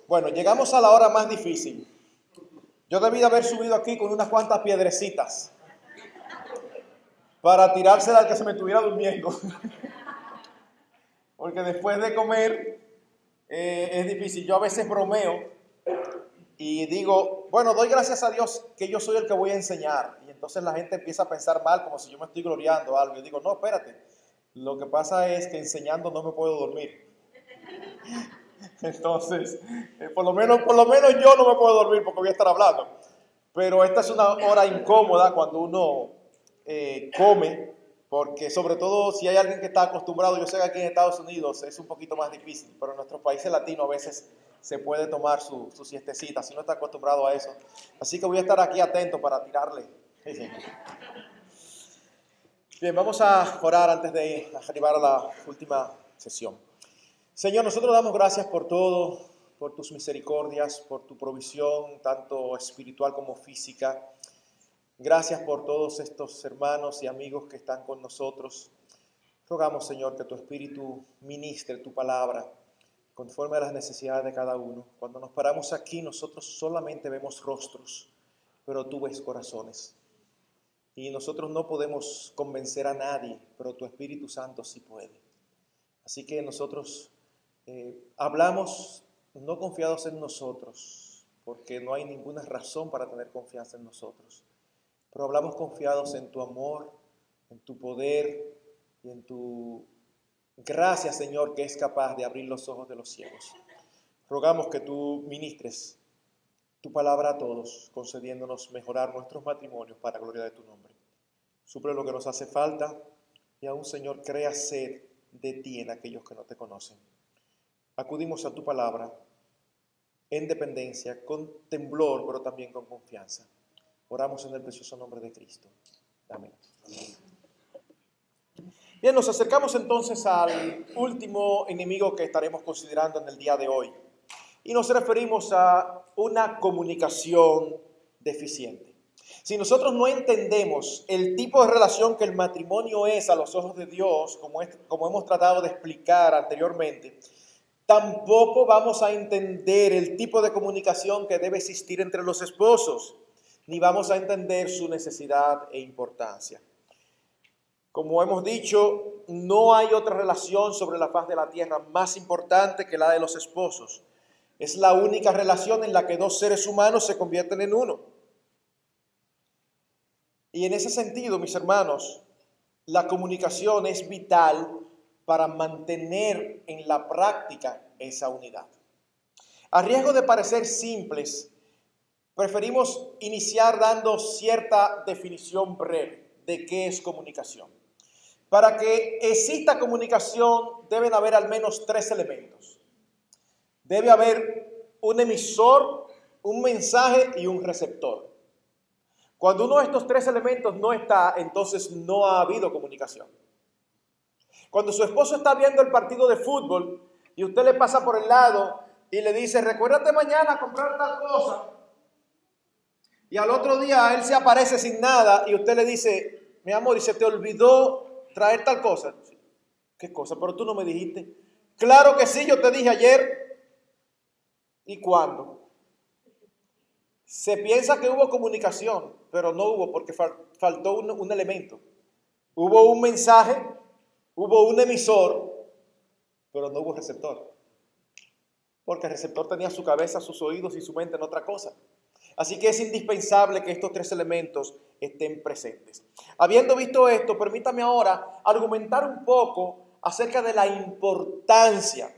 Bueno, llegamos a la hora más difícil. Yo debí de haber subido aquí con unas cuantas piedrecitas para tirársela al que se me estuviera durmiendo. Porque después de comer es difícil. Yo a veces bromeo y digo, bueno, doy gracias a Dios que yo soy el que voy a enseñar. Y entonces la gente empieza a pensar mal, como si yo me estoy gloriando o algo. Yo digo, no, espérate. Lo que pasa es que enseñando no me puedo dormir. Entonces, por lo menos yo no me puedo dormir porque voy a estar hablando. Pero esta es una hora incómoda cuando uno come, porque sobre todo si hay alguien que está acostumbrado, yo sé que aquí en Estados Unidos es un poquito más difícil, pero en nuestros países latinos a veces se puede tomar su siestecita, si no está acostumbrado a eso. Así que voy a estar aquí atento para tirarle. Bien, vamos a orar antes de arribar a la última sesión. Señor, nosotros damos gracias por todo, por tus misericordias, por tu provisión, tanto espiritual como física. Gracias por todos estos hermanos y amigos que están con nosotros. Rogamos, Señor, que tu Espíritu ministre tu palabra conforme a las necesidades de cada uno. Cuando nos paramos aquí, nosotros solamente vemos rostros, pero tú ves corazones. Y nosotros no podemos convencer a nadie, pero tu Espíritu Santo sí puede. Así que nosotros hablamos no confiados en nosotros, porque no hay ninguna razón para tener confianza en nosotros. Pero hablamos confiados en tu amor, en tu poder y en tu gracia, Señor, que es capaz de abrir los ojos de los ciegos. Rogamos que tú ministres tu palabra a todos, concediéndonos mejorar nuestros matrimonios para gloria de tu nombre. Suple lo que nos hace falta y aún, Señor, crea sed de ti en aquellos que no te conocen. Acudimos a tu palabra en dependencia, con temblor, pero también con confianza. Oramos en el precioso nombre de Cristo. Amén. Bien, nos acercamos entonces al último enemigo que estaremos considerando en el día de hoy. Y nos referimos a una comunicación deficiente. Si nosotros no entendemos el tipo de relación que el matrimonio es a los ojos de Dios, como hemos tratado de explicar anteriormente, tampoco vamos a entender el tipo de comunicación que debe existir entre los esposos, ni vamos a entender su necesidad e importancia. Como hemos dicho, no hay otra relación sobre la faz de la tierra más importante que la de los esposos. Es la única relación en la que dos seres humanos se convierten en uno. Y en ese sentido, mis hermanos, la comunicación es vital para mantener en la práctica esa unidad. A riesgo de parecer simples, preferimos iniciar dando cierta definición breve de qué es comunicación. Para que exista comunicación deben haber al menos tres elementos. Debe haber un emisor, un mensaje y un receptor. Cuando uno de estos tres elementos no está, entonces no ha habido comunicación. Cuando su esposo está viendo el partido de fútbol y usted le pasa por el lado y le dice, recuérdate mañana a comprar tal cosa, y al otro día él se aparece sin nada y usted le dice, mi amor, y se te olvidó traer tal cosa. ¿Qué cosa? Pero tú no me dijiste. Claro que sí, yo te dije ayer. ¿Y cuándo? Se piensa que hubo comunicación, pero no hubo porque faltó un elemento. Hubo un mensaje, hubo un emisor, pero no hubo receptor. Porque el receptor tenía su cabeza, sus oídos y su mente en otra cosa. Así que es indispensable que estos tres elementos estén presentes. Habiendo visto esto, permítame ahora argumentar un poco acerca de la importancia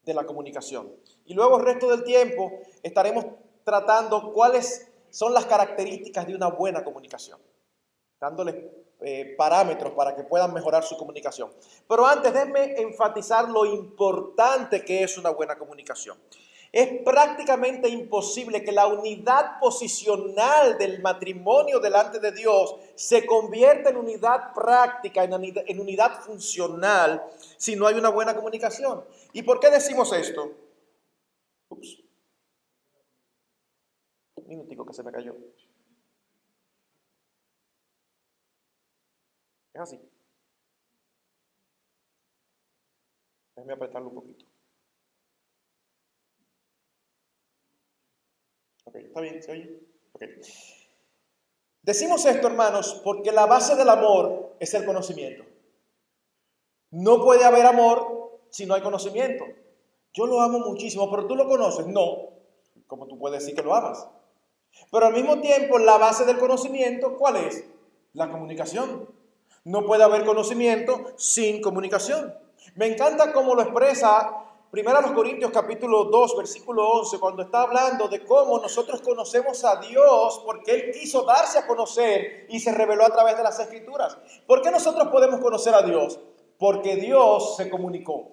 de la comunicación. Y luego el resto del tiempo estaremos tratando cuáles son las características de una buena comunicación, dándoles parámetros para que puedan mejorar su comunicación. Pero antes, déjenme enfatizar lo importante que es una buena comunicación. Es prácticamente imposible que la unidad posicional del matrimonio delante de Dios se convierta en unidad práctica, en unidad funcional, si no hay una buena comunicación. ¿Y por qué decimos esto? Ups. Un minutico que se me cayó. Es así. Déjame apretarlo un poquito. Ok, ¿está bien? ¿Se oye? Ok. Decimos esto, hermanos, porque la base del amor es el conocimiento. No puede haber amor si no hay conocimiento. Yo lo amo muchísimo, pero ¿tú lo conoces? No. ¿Cómo tú puedes decir que lo amas? Pero al mismo tiempo, la base del conocimiento, ¿cuál es? La comunicación. No puede haber conocimiento sin comunicación. Me encanta cómo lo expresa 1 Corintios capítulo 2, versículo 11, cuando está hablando de cómo nosotros conocemos a Dios, porque Él quiso darse a conocer y se reveló a través de las Escrituras. ¿Por qué nosotros podemos conocer a Dios? Porque Dios se comunicó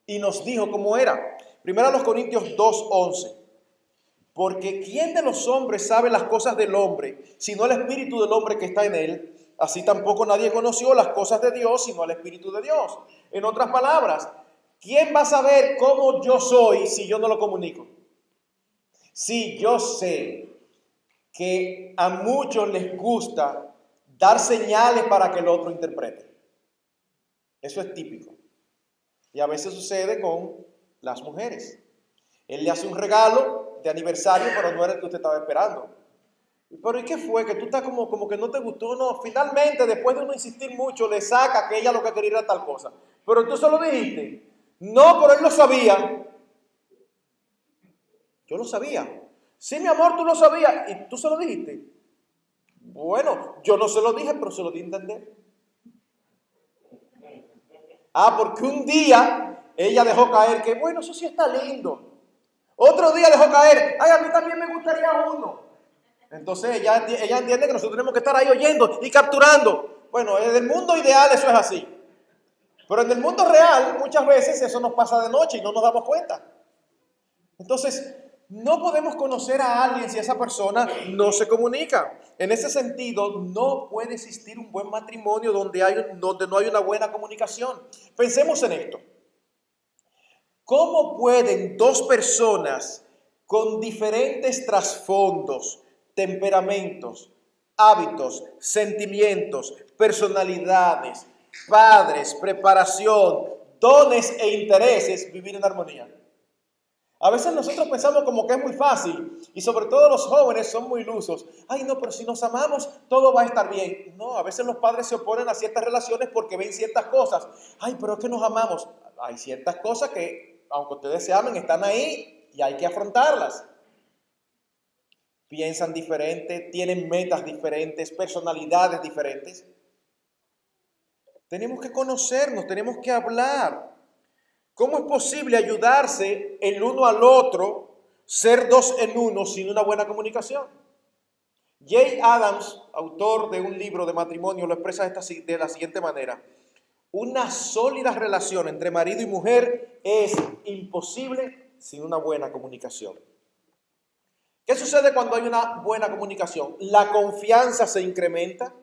y nos dijo cómo era. 1 Corintios 2, 11. Porque ¿quién de los hombres sabe las cosas del hombre, sino el espíritu del hombre que está en él? Así tampoco nadie conoció las cosas de Dios, sino el espíritu de Dios. En otras palabras, ¿quién va a saber cómo yo soy si yo no lo comunico? Si yo sé que a muchos les gusta dar señales para que el otro interprete. Eso es típico. Y a veces sucede con las mujeres. Él le hace un regalo de aniversario, pero no era el que usted estaba esperando. Pero ¿y qué fue? Que tú estás como que no te gustó. No, finalmente, después de uno insistir mucho, le saca que ella lo que quería era tal cosa. Pero tú se lo dijiste. No, pero él lo sabía. Yo lo sabía. Sí, mi amor, tú lo sabías. ¿Y tú se lo dijiste? Bueno, yo no se lo dije, pero se lo di a entender. Ah, porque un día ella dejó caer que, bueno, eso sí está lindo. Otro día dejó caer, ay, a mí también me gustaría uno. Entonces ella entiende que nosotros tenemos que estar ahí oyendo y capturando. Bueno, en el mundo ideal eso es así. Pero en el mundo real muchas veces eso nos pasa de noche y no nos damos cuenta. Entonces, no podemos conocer a alguien si esa persona no se comunica. En ese sentido, no puede existir un buen matrimonio donde no hay una buena comunicación. Pensemos en esto. ¿Cómo pueden dos personas con diferentes trasfondos, temperamentos, hábitos, sentimientos, personalidades, padres, preparación, dones e intereses vivir en armonía? A veces nosotros pensamos como que es muy fácil y sobre todo los jóvenes son muy ilusos. Ay, no, pero si nos amamos todo va a estar bien. No, a veces los padres se oponen a ciertas relaciones porque ven ciertas cosas. Ay, pero es que nos amamos. Hay ciertas cosas que, aunque ustedes se amen, están ahí y hay que afrontarlas. Piensan diferente, tienen metas diferentes, personalidades diferentes. Tenemos que conocernos, tenemos que hablar. ¿Cómo es posible ayudarse el uno al otro, ser dos en uno sin una buena comunicación? Jay Adams, autor de un libro de matrimonio, lo expresa de la siguiente manera. Una sólida relación entre marido y mujer es imposible sin una buena comunicación. ¿Qué sucede cuando hay una buena comunicación? La confianza se incrementa.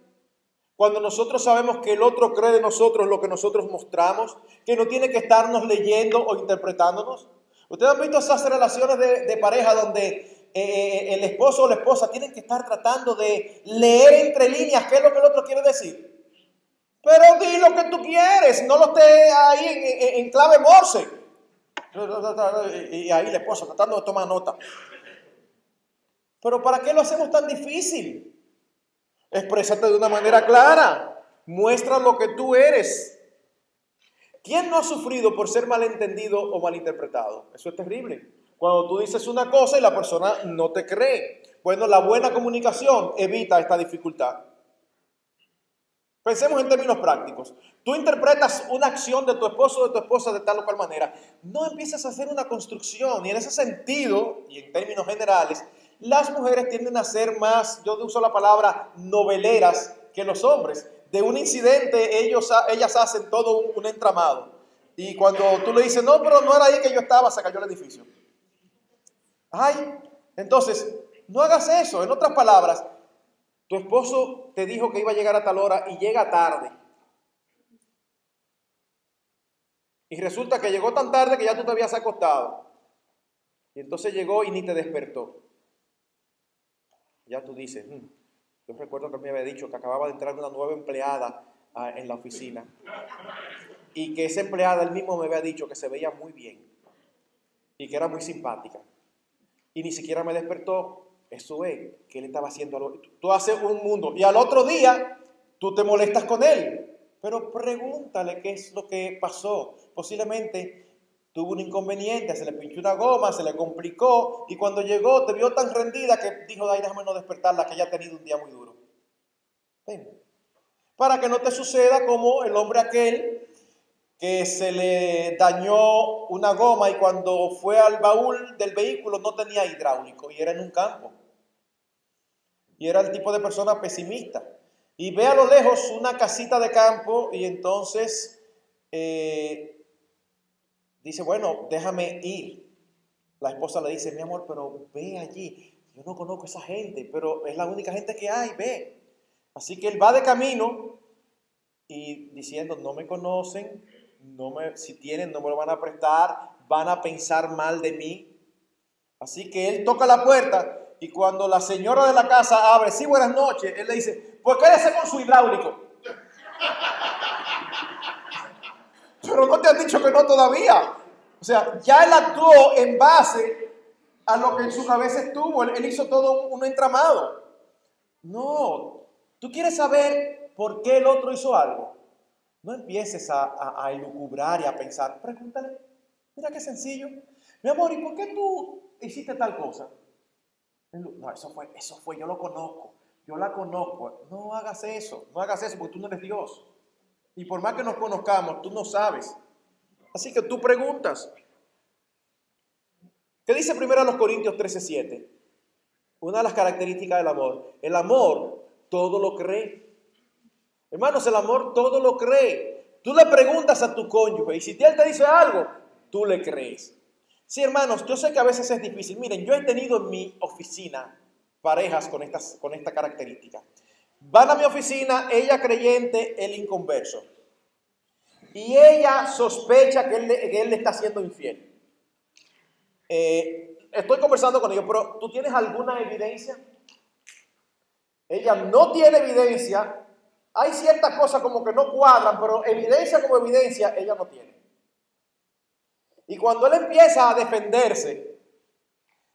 Cuando nosotros sabemos que el otro cree de nosotros lo que nosotros mostramos, que no tiene que estarnos leyendo o interpretándonos. Ustedes han visto esas relaciones de pareja donde el esposo o la esposa tienen que estar tratando de leer entre líneas qué es lo que el otro quiere decir. Pero di lo que tú quieres, no lo estés ahí en clave Morse. Y ahí la esposa tratando de tomar nota. Pero ¿para qué lo hacemos tan difícil? Exprésate de una manera clara. Muestra lo que tú eres. ¿Quién no ha sufrido por ser malentendido o malinterpretado? Eso es terrible. Cuando tú dices una cosa y la persona no te cree. Bueno, la buena comunicación evita esta dificultad. Pensemos en términos prácticos. Tú interpretas una acción de tu esposo o de tu esposa de tal o cual manera. No empiezas a hacer una construcción. Y en ese sentido, y en términos generales, las mujeres tienden a ser más, yo uso la palabra noveleras que los hombres. De un incidente ellas hacen todo un entramado. Y cuando tú le dices, no, pero no era ahí que yo estaba, se cayó el edificio. Ay, entonces, no hagas eso. En otras palabras, tu esposo te dijo que iba a llegar a tal hora y llega tarde. Y resulta que llegó tan tarde que ya tú te habías acostado. Y entonces llegó y ni te despertó. Ya tú dices, yo recuerdo que me había dicho que acababa de entrar una nueva empleada en la oficina. Y que esa empleada él mismo me había dicho que se veía muy bien. Y que era muy simpática. y ni siquiera me despertó. Eso es que él estaba haciendo algo. Tú haces un mundo y al otro día tú te molestas con él. Pero pregúntale qué es lo que pasó. Posiblemente tuvo un inconveniente, se le pinchó una goma, se le complicó y cuando llegó te vio tan rendida que dijo, ay, déjame no despertarla, que haya tenido un día muy duro. Ven. Para que no te suceda como el hombre aquel que se le dañó una goma y cuando fue al baúl del vehículo no tenía hidráulico y era en un campo. Y era el tipo de persona pesimista. Y ve a lo lejos una casita de campo y entonces dice, bueno, déjame ir. La esposa le dice, mi amor, pero ve allí. Yo no conozco a esa gente, pero es la única gente que hay, ve. Así que él va de camino y diciendo, no me conocen, si tienen no me lo van a prestar, van a pensar mal de mí. Así que él toca la puerta y cuando la señora de la casa abre, sí, buenas noches, él le dice, pues quédese con su hidráulico. Pero no te han dicho que no todavía. O sea, ya él actuó en base a lo que en su cabeza estuvo, él hizo todo un entramado. No, tú quieres saber por qué el otro hizo algo. No empieces a elucubrar y a pensar. Pregúntale, mira qué sencillo. Mi amor, ¿y por qué tú hiciste tal cosa? No, eso fue, yo lo conozco, yo la conozco. No hagas eso porque tú no eres Dios. Y por más que nos conozcamos, tú no sabes. Así que tú preguntas. ¿Qué dice 1 Corintios 13:7? Una de las características del amor. El amor todo lo cree. Hermanos, el amor todo lo cree. Tú le preguntas a tu cónyuge y si él te dice algo, tú le crees. Sí, hermanos, yo sé que a veces es difícil. Miren, yo he tenido en mi oficina parejas con esta característica. Van a mi oficina, ella creyente, él inconverso. Y ella sospecha que él le está siendo infiel. Estoy conversando con ellos, pero ¿tú tienes alguna evidencia? Ella no tiene evidencia. Hay ciertas cosas como que no cuadran, pero evidencia como evidencia ella no tiene. Y cuando él empieza a defenderse,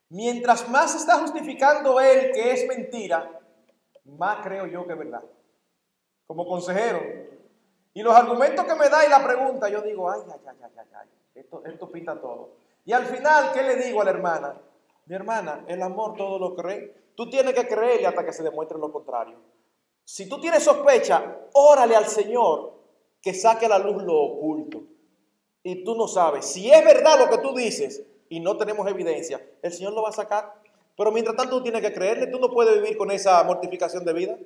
mientras más está justificando él que es mentira, más creo yo que es verdad. Como consejero. Y los argumentos que me da y la pregunta, yo digo, ay, esto pinta todo. Y al final, ¿qué le digo a la hermana? Mi hermana, el amor todo lo cree. Tú tienes que creerle hasta que se demuestre lo contrario. Si tú tienes sospecha, órale al Señor que saque a la luz lo oculto. Y tú no sabes. Si es verdad lo que tú dices y no tenemos evidencia, el Señor lo va a sacar. Pero mientras tanto tú tienes que creerle. Tú no puedes vivir con esa mortificación de vida.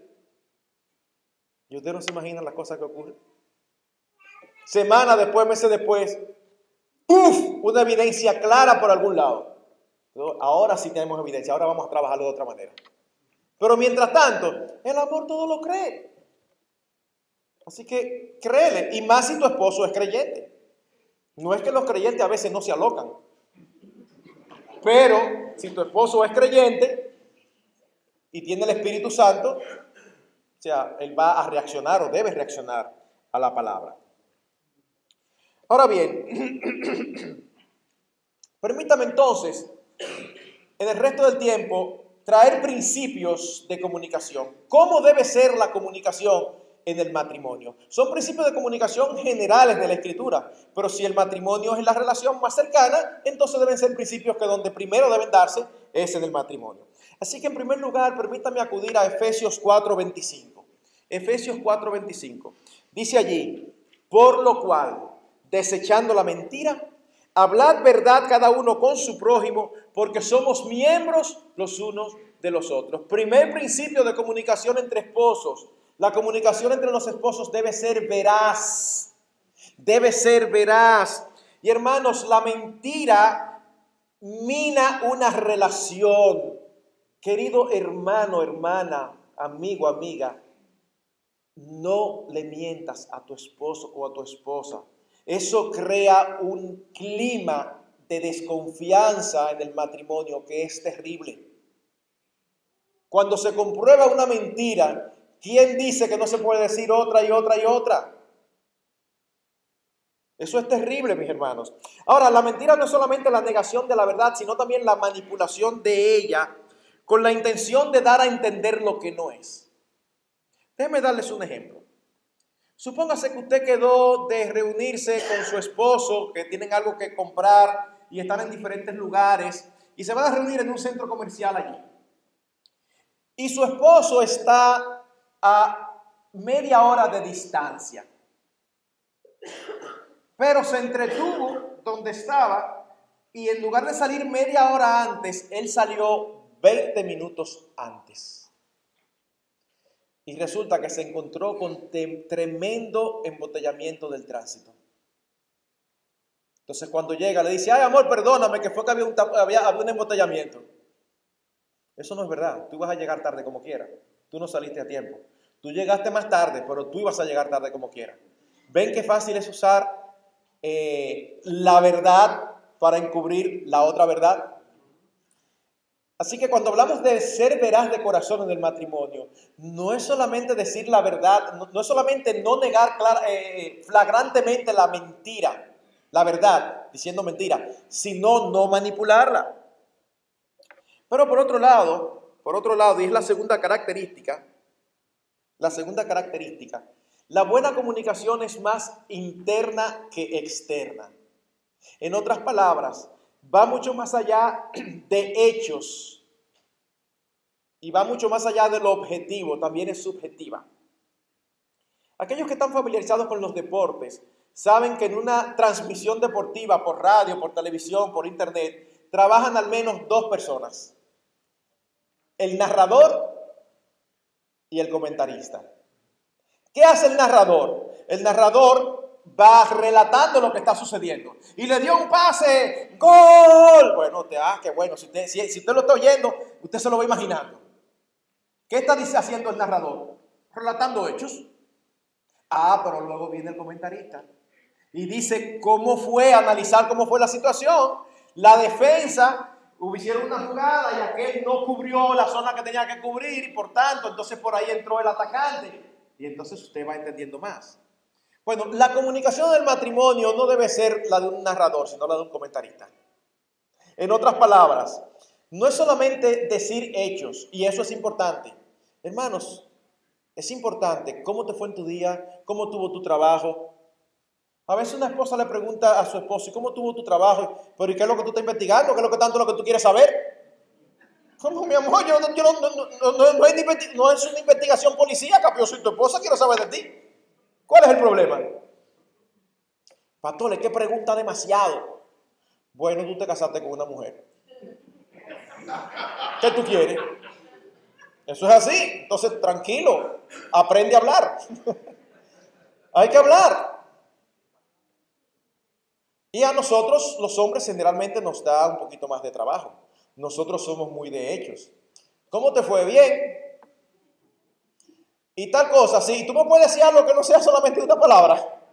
Y ustedes no se imaginan las cosas que ocurren. Semanas después, meses después, ¡puf! Una evidencia clara por algún lado. Ahora sí tenemos evidencia. Ahora vamos a trabajarlo de otra manera. Pero mientras tanto, el amor todo lo cree. Así que créele. Y más si tu esposo es creyente. No es que los creyentes a veces no se alocan. Pero si tu esposo es creyente y tiene el Espíritu Santo, o sea, él va a reaccionar o debe reaccionar a la palabra. Ahora bien, permítame entonces, en el resto del tiempo, traer principios de comunicación. ¿Cómo debe ser la comunicación en el matrimonio? Son principios de comunicación generales de la Escritura, pero si el matrimonio es la relación más cercana, entonces deben ser principios que donde primero deben darse es en el matrimonio. Así que en primer lugar, permítame acudir a Efesios 4:25. Efesios 4:25. Dice allí, por lo cual, desechando la mentira, hablad verdad cada uno con su prójimo, porque somos miembros los unos de los otros. Primer principio de comunicación entre esposos. La comunicación entre los esposos debe ser veraz. Debe ser veraz. Y hermanos, la mentira mina una relación. Querido hermano, hermana, amigo, amiga, no le mientas a tu esposo o a tu esposa. Eso crea un clima de desconfianza en el matrimonio que es terrible. Cuando se comprueba una mentira, ¿quién dice que no se puede decir otra y otra y otra? Eso es terrible, mis hermanos. Ahora, la mentira no es solamente la negación de la verdad, sino también la manipulación de ella con la intención de dar a entender lo que no es. Déjenme darles un ejemplo. Supóngase que usted quedó de reunirse con su esposo, que tienen algo que comprar y están en diferentes lugares y se van a reunir en un centro comercial allí. Y su esposo está a media hora de distancia, pero se entretuvo donde estaba y en lugar de salir media hora antes, él salió 20 minutos antes. Y resulta que se encontró con tremendo embotellamiento del tránsito. Entonces cuando llega le dice, ay amor, perdóname, que fue que había un embotellamiento. Eso no es verdad, tú ibas a llegar tarde como quiera. Tú no saliste a tiempo. Tú llegaste más tarde, pero tú ibas a llegar tarde como quiera. ¿Ven qué fácil es usar la verdad para encubrir la otra verdad? Así que cuando hablamos de ser veraz de corazón en el matrimonio, no es solamente decir la verdad, no es solamente no negar flagrantemente la mentira, la verdad, diciendo mentira, sino no manipularla. Pero por otro lado, y es la segunda característica, la buena comunicación es más interna que externa. En otras palabras, va mucho más allá de hechos y va mucho más allá de lo objetivo, también es subjetiva. Aquellos que están familiarizados con los deportes saben que en una transmisión deportiva por radio, por televisión, por internet, trabajan al menos dos personas: el narrador y el comentarista. ¿Qué hace el narrador? El narrador va relatando lo que está sucediendo. Y le dio un pase, ¡gol! Bueno, qué bueno. Si usted lo está oyendo, usted se lo va imaginando. ¿Qué está haciendo el narrador? Relatando hechos. Pero luego viene el comentarista y dice analizar cómo fue la situación. La defensa hicieron una jugada y aquel no cubrió la zona que tenía que cubrir y por tanto, entonces por ahí entró el atacante. Y entonces usted va entendiendo más. Bueno, la comunicación del matrimonio no debe ser la de un narrador, sino la de un comentarista. En otras palabras, no es solamente decir hechos, y eso es importante. Hermanos, es importante cómo te fue en tu día, cómo tuvo tu trabajo. A veces una esposa le pregunta a su esposo, ¿y cómo tuvo tu trabajo? Pero ¿y qué es lo que tú estás investigando? ¿Qué es lo que tanto lo que tú quieres saber? ¿Cómo, mi amor? No es una investigación policíaca, pero yo soy tu esposa, quiero saber de ti. ¿Cuál es el problema? Pastor, es que pregunta demasiado. Bueno, tú te casaste con una mujer. ¿Qué tú quieres? Eso es así. Entonces, tranquilo, aprende a hablar. Hay que hablar. Y a nosotros, los hombres, generalmente nos da un poquito más de trabajo. Nosotros somos muy de hechos. ¿Cómo te fue? Bien. Y tal cosa, sí. Tú me puedes decir algo que no sea solamente una palabra.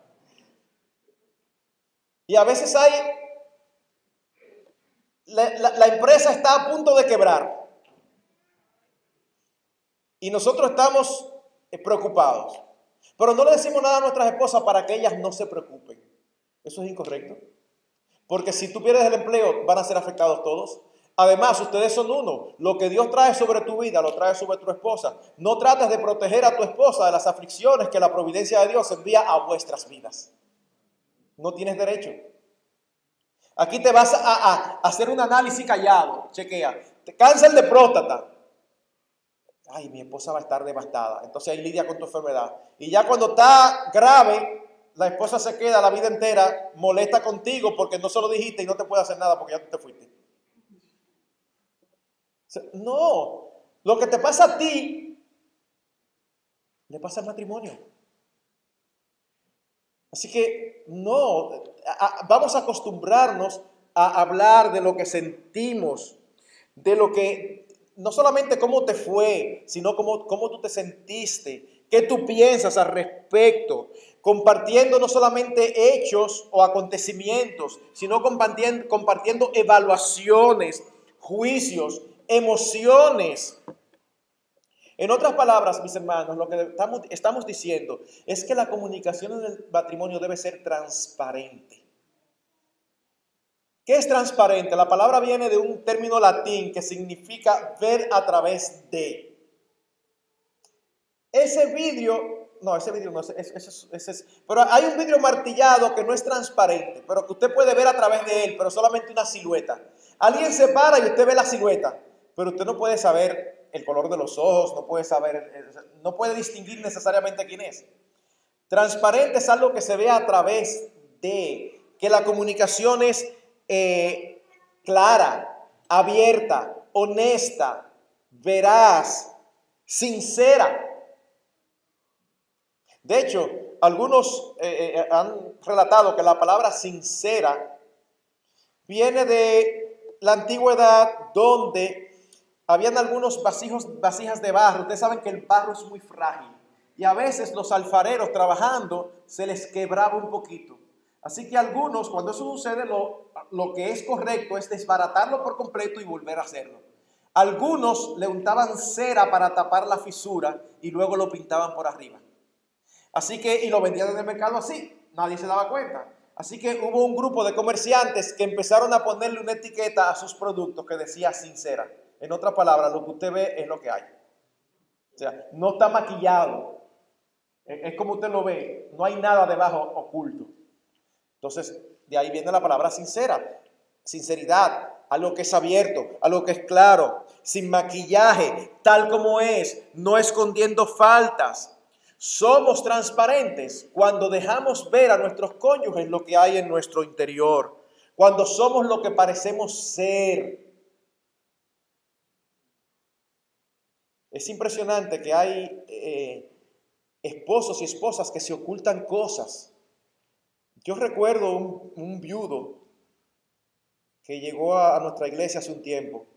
Y a veces la empresa está a punto de quebrar. Y nosotros estamos preocupados. Pero no le decimos nada a nuestras esposas para que ellas no se preocupen. Eso es incorrecto. Porque si tú pierdes el empleo, van a ser afectados todos. Además, ustedes son uno. Lo que Dios trae sobre tu vida, lo trae sobre tu esposa. No trates de proteger a tu esposa de las aflicciones que la providencia de Dios envía a vuestras vidas. No tienes derecho. Aquí te vas a hacer un análisis callado. Chequea. Cáncer de próstata. Ay, mi esposa va a estar devastada. Entonces ahí lidia con tu enfermedad. Y ya cuando está grave, la esposa se queda la vida entera molesta contigo porque no se lo dijiste y no te puede hacer nada porque ya tú te fuiste. No, lo que te pasa a ti, le pasa al matrimonio. Así que no, vamos a acostumbrarnos a hablar de lo que sentimos, de lo que, no solamente cómo te fue, sino cómo tú te sentiste, qué tú piensas al respecto, compartiendo no solamente hechos o acontecimientos, sino compartiendo evaluaciones, juicios, emociones. En otras palabras, mis hermanos, lo que estamos diciendo es que la comunicación en el matrimonio debe ser transparente. ¿Qué es transparente? La palabra viene de un término latín que significa ver a través de. Ese vidrio no, pero hay un vidrio martillado que no es transparente, pero que usted puede ver a través de él, pero solamente una silueta. Alguien se para y usted ve la silueta, pero usted no puede saber el color de los ojos, no puede distinguir necesariamente quién es. Transparente es algo que se ve a través de, que la comunicación es clara, abierta, honesta, veraz, sincera. De hecho, algunos han relatado que la palabra sincera viene de la antigüedad, donde habían algunos vasijas de barro. Ustedes saben que el barro es muy frágil y a veces los alfareros trabajando se les quebraba un poquito. Así que algunos, cuando eso sucede, lo que es correcto es desbaratarlo por completo y volver a hacerlo. Algunos le untaban cera para tapar la fisura y luego lo pintaban por arriba. Así que, y lo vendían en el mercado así, nadie se daba cuenta. Así que hubo un grupo de comerciantes que empezaron a ponerle una etiqueta a sus productos que decía sincera. En otras palabras, lo que usted ve es lo que hay. O sea, no está maquillado. Es como usted lo ve, no hay nada debajo oculto. Entonces, de ahí viene la palabra sincera. Sinceridad, algo que es abierto, algo que es claro, sin maquillaje, tal como es, no escondiendo faltas. Somos transparentes cuando dejamos ver a nuestros cónyuges lo que hay en nuestro interior, cuando somos lo que parecemos ser. Es impresionante que hay esposos y esposas que se ocultan cosas. Yo recuerdo un viudo que llegó a nuestra iglesia hace un tiempo.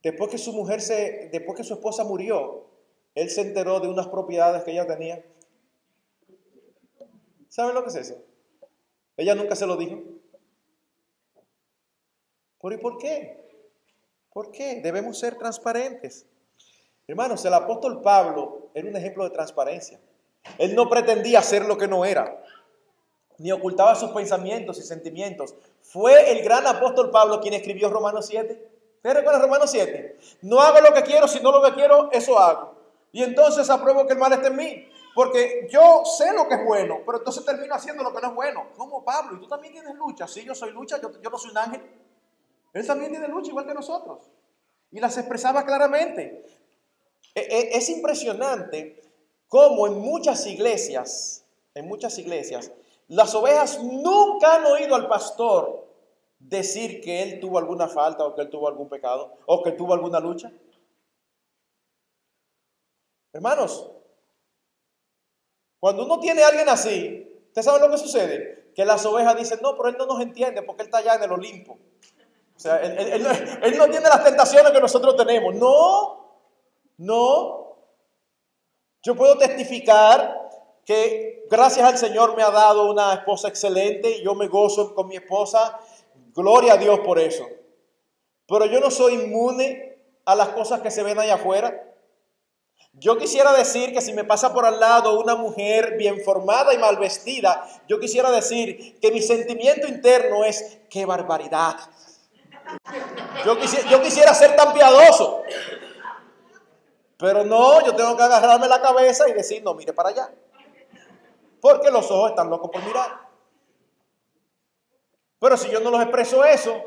Después que su esposa murió, él se enteró de unas propiedades que ella tenía. ¿Saben lo que es eso? Ella nunca se lo dijo. ¿Pero y por qué? ¿Por qué? Debemos ser transparentes. Hermanos, el apóstol Pablo era un ejemplo de transparencia. Él no pretendía ser lo que no era, ni ocultaba sus pensamientos y sentimientos. Fue el gran apóstol Pablo quien escribió Romanos 7. ¿Ustedes recuerdan Romanos 7? No hago lo que quiero, sino lo que quiero, eso hago. Y entonces apruebo que el mal esté en mí, porque yo sé lo que es bueno, pero entonces termino haciendo lo que no es bueno. ¿Cómo, Pablo? ¿Y tú también tienes lucha? Sí, yo soy lucha, yo no soy un ángel. Él también tiene lucha igual que nosotros. Y las expresaba claramente. Es impresionante cómo en muchas iglesias, las ovejas nunca han oído al pastor decir que él tuvo alguna falta o que él tuvo algún pecado o que tuvo alguna lucha. Hermanos, cuando uno tiene a alguien así, ¿ustedes saben lo que sucede? Que las ovejas dicen, no, pero él no nos entiende porque él está allá en el Olimpo. O sea, él no tiene las tentaciones que nosotros tenemos. No. Yo puedo testificar que gracias al Señor me ha dado una esposa excelente y yo me gozo con mi esposa. Gloria a Dios por eso. Pero yo no soy inmune a las cosas que se ven allá afuera. Yo quisiera decir que si me pasa por al lado una mujer bien formada y mal vestida, yo quisiera decir que mi sentimiento interno es ¡qué barbaridad! Yo quisiera ser tan piadoso. Pero no, yo tengo que agarrarme la cabeza y decir, no, mire para allá. Porque los ojos están locos por mirar. Pero si yo no los expreso eso,